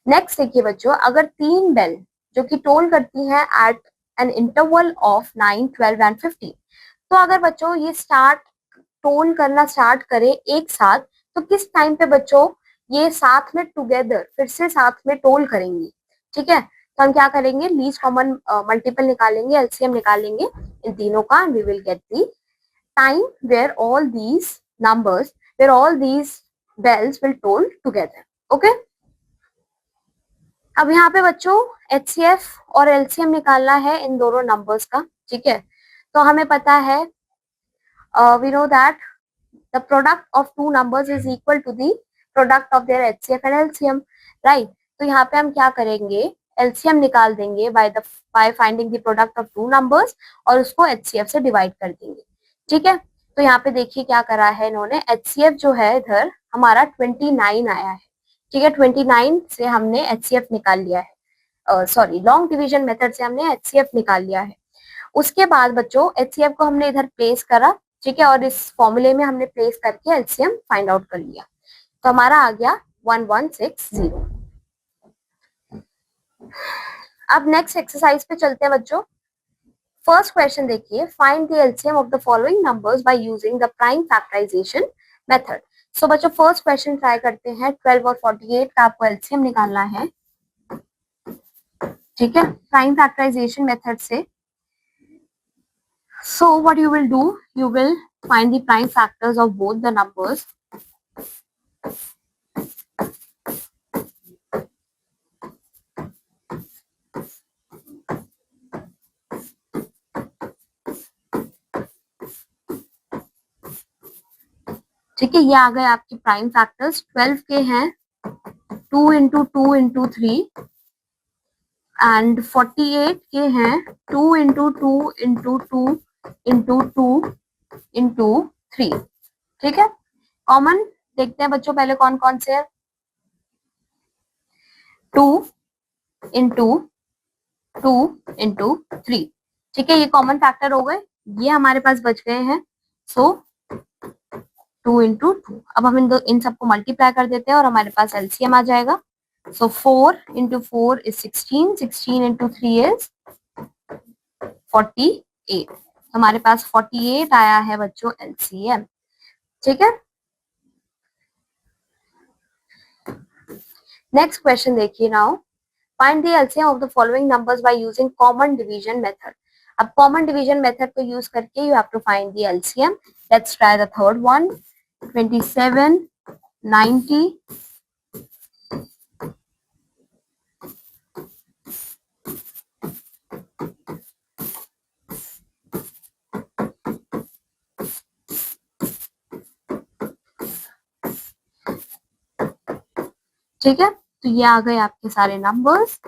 नेक्स्ट देखिए बच्चों, अगर तीन बेल जो कि टोल करती हैं at an interval of 9, 12 and 15, तो अगर बच्चों ये टोल करना स्टार्ट करे एक साथ, तो किस टाइम पे बच्चों ये साथ में टुगेदर फिर से साथ में टोल करेंगी, ठीक है। तो हम क्या करेंगे, लीस्ट कॉमन मल्टीपल निकालेंगे, एलसीएम निकालेंगे इन तीनों का, and we will get the time where all these numbers, where all these bells will toll together. Okay, अब यहाँ पे बच्चों एचसीएफ और एलसीएम निकालना है इन दोनों नंबर्स का, ठीक है। तो हमें पता है we know that the product of two numbers is equal to the product of their HCF and LCM, right। तो यहाँ पे हम क्या करेंगे, LCM निकाल देंगे by finding the product of two numbers और उसको HCF से डिवाइड कर देंगे, ठीक है। तो यहाँ पे देखिए क्या करा है इन्होंने, HCF जो है इधर हमारा 29 आया है, ठीक है, 29 से हमने HCF निकाल लिया है, सॉरी लॉन्ग डिवीजन मेथड से हमने HCF निकाल लिया है। उसके बाद बच्चों HCF को हमने इधर प्लेस करा, ठीक है, और इस फॉर्मूले में हमने प्लेस करके एलसीएम फाइंड आउट कर लिया, तो हमारा आ गया 1160। अब नेक्स्ट एक्सरसाइज पे चलते हैं बच्चों। फर्स्ट क्वेश्चन देखिए, find the LCM of the following numbers by using the prime factorization method. So बच्चों फर्स्ट क्वेश्चन ट्राई करते हैं, 12 और 48 का आपको एलसीएम निकालना है, ठीक है, प्राइम फैक्टराइजेशन मेथड से। So what you will do, you will find the prime factors of both the numbers. ठीक है, ये आ गए आपके प्राइम फैक्टर्स। 12 के हैं 2 इंटू 2 इंटू 3 एंड 48 के हैं 2 इंटू 2 इंटू 2 इंटू 2 इंटू 3। ठीक है, कॉमन देखते हैं बच्चों पहले कौन कौन से है। 2 इंटू 2 इंटू 3। ठीक है, ये कॉमन फैक्टर हो गए, ये हमारे पास बच गए हैं। सो 2 इंटू 2। अब हम इन सबको मल्टीप्लाई कर देते हैं और हमारे पास एलसीएम आ जाएगा। सो 4 इंटू 4 इज 16, 16 इंटू 3 इज 48। हमारे पास 48 आया है बच्चों एलसीएम। ठीक है, नेक्स्ट क्वेश्चन देखिए now. Find the LCM of the following numbers by using common division method. अब कॉमन डिवीजन मेथड को यूज करके you have to find the LCM. Let's try the third one. 27, 90, ठीक है, तो ये आ गए आपके सारे नंबर्स।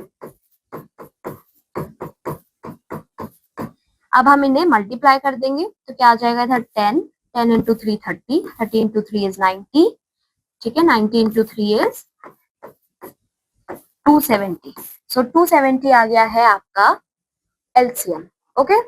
अब हम इन्हें मल्टीप्लाई कर देंगे तो क्या आ जाएगा इधर 10, 10 इंटू 3 30, 30 इंटू 3 इज 90। ठीक है, 90 इंटू 3 इज 270। सो 270 आ गया है आपका एलसीएम। ओके,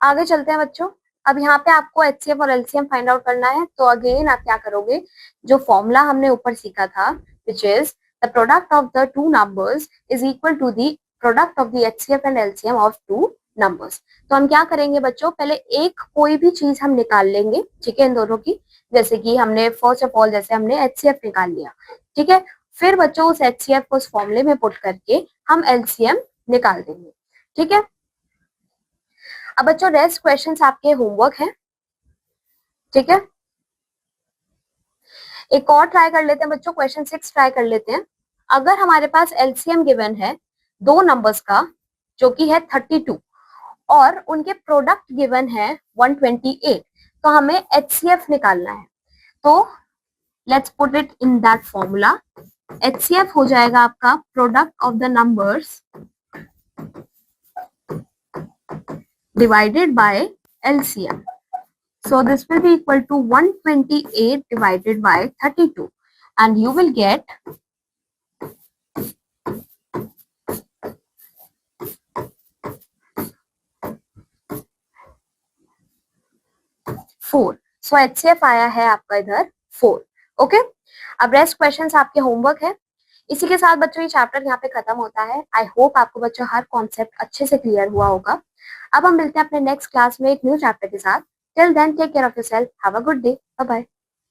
आगे चलते हैं बच्चों। अब यहाँ पे आपको एचसीएफ और एलसीएम फाइंड आउट करना है, तो अगेन आप क्या करोगे, जो फॉर्मूला हमने ऊपर सीखा था which is the product of the two numbers is equal to the product of the HCF and LCM of two numbers. तो हम क्या करेंगे बच्चों, पहले एक कोई भी चीज हम निकाल लेंगे, ठीक है, इन दोनों की। जैसे कि हमने फर्स्ट ऑफ ऑल जैसे हमने एचसीएफ निकाल लिया, ठीक है, फिर बच्चों उस एचसीएफ को उस फॉर्मूले में पुट करके हम एलसीएम निकाल देंगे। ठीक है, अब बच्चों रेस्ट क्वेश्चंस आपके होमवर्क हैं। ठीक है, एक और ट्राई कर लेते हैं बच्चों, क्वेश्चन 6 ट्राई कर लेते हैं। अगर हमारे पास एलसीएम गिवन है दो नंबर्स का जो कि है 32 और उनके प्रोडक्ट गिवन है 128, तो हमें एचसीएफ निकालना है। तो let's put it in that formula. HCF हो जाएगा आपका product of the numbers divided by LCM. So this will be equal to 128 divided by 32 and you will get 4. So HCF आया है आपका इधर 4. ओके, अब रेस्ट क्वेश्चंस आपके homework है। इसी के साथ बच्चों ये चैप्टर यहाँ पे खत्म होता है। आई होप आपको बच्चों हर कॉन्सेप्ट अच्छे से क्लियर हुआ होगा। अब हम मिलते हैं अपने नेक्स्ट क्लास में एक न्यू चैप्टर के साथ। Till then take care of yourself, have a good day, bye bye.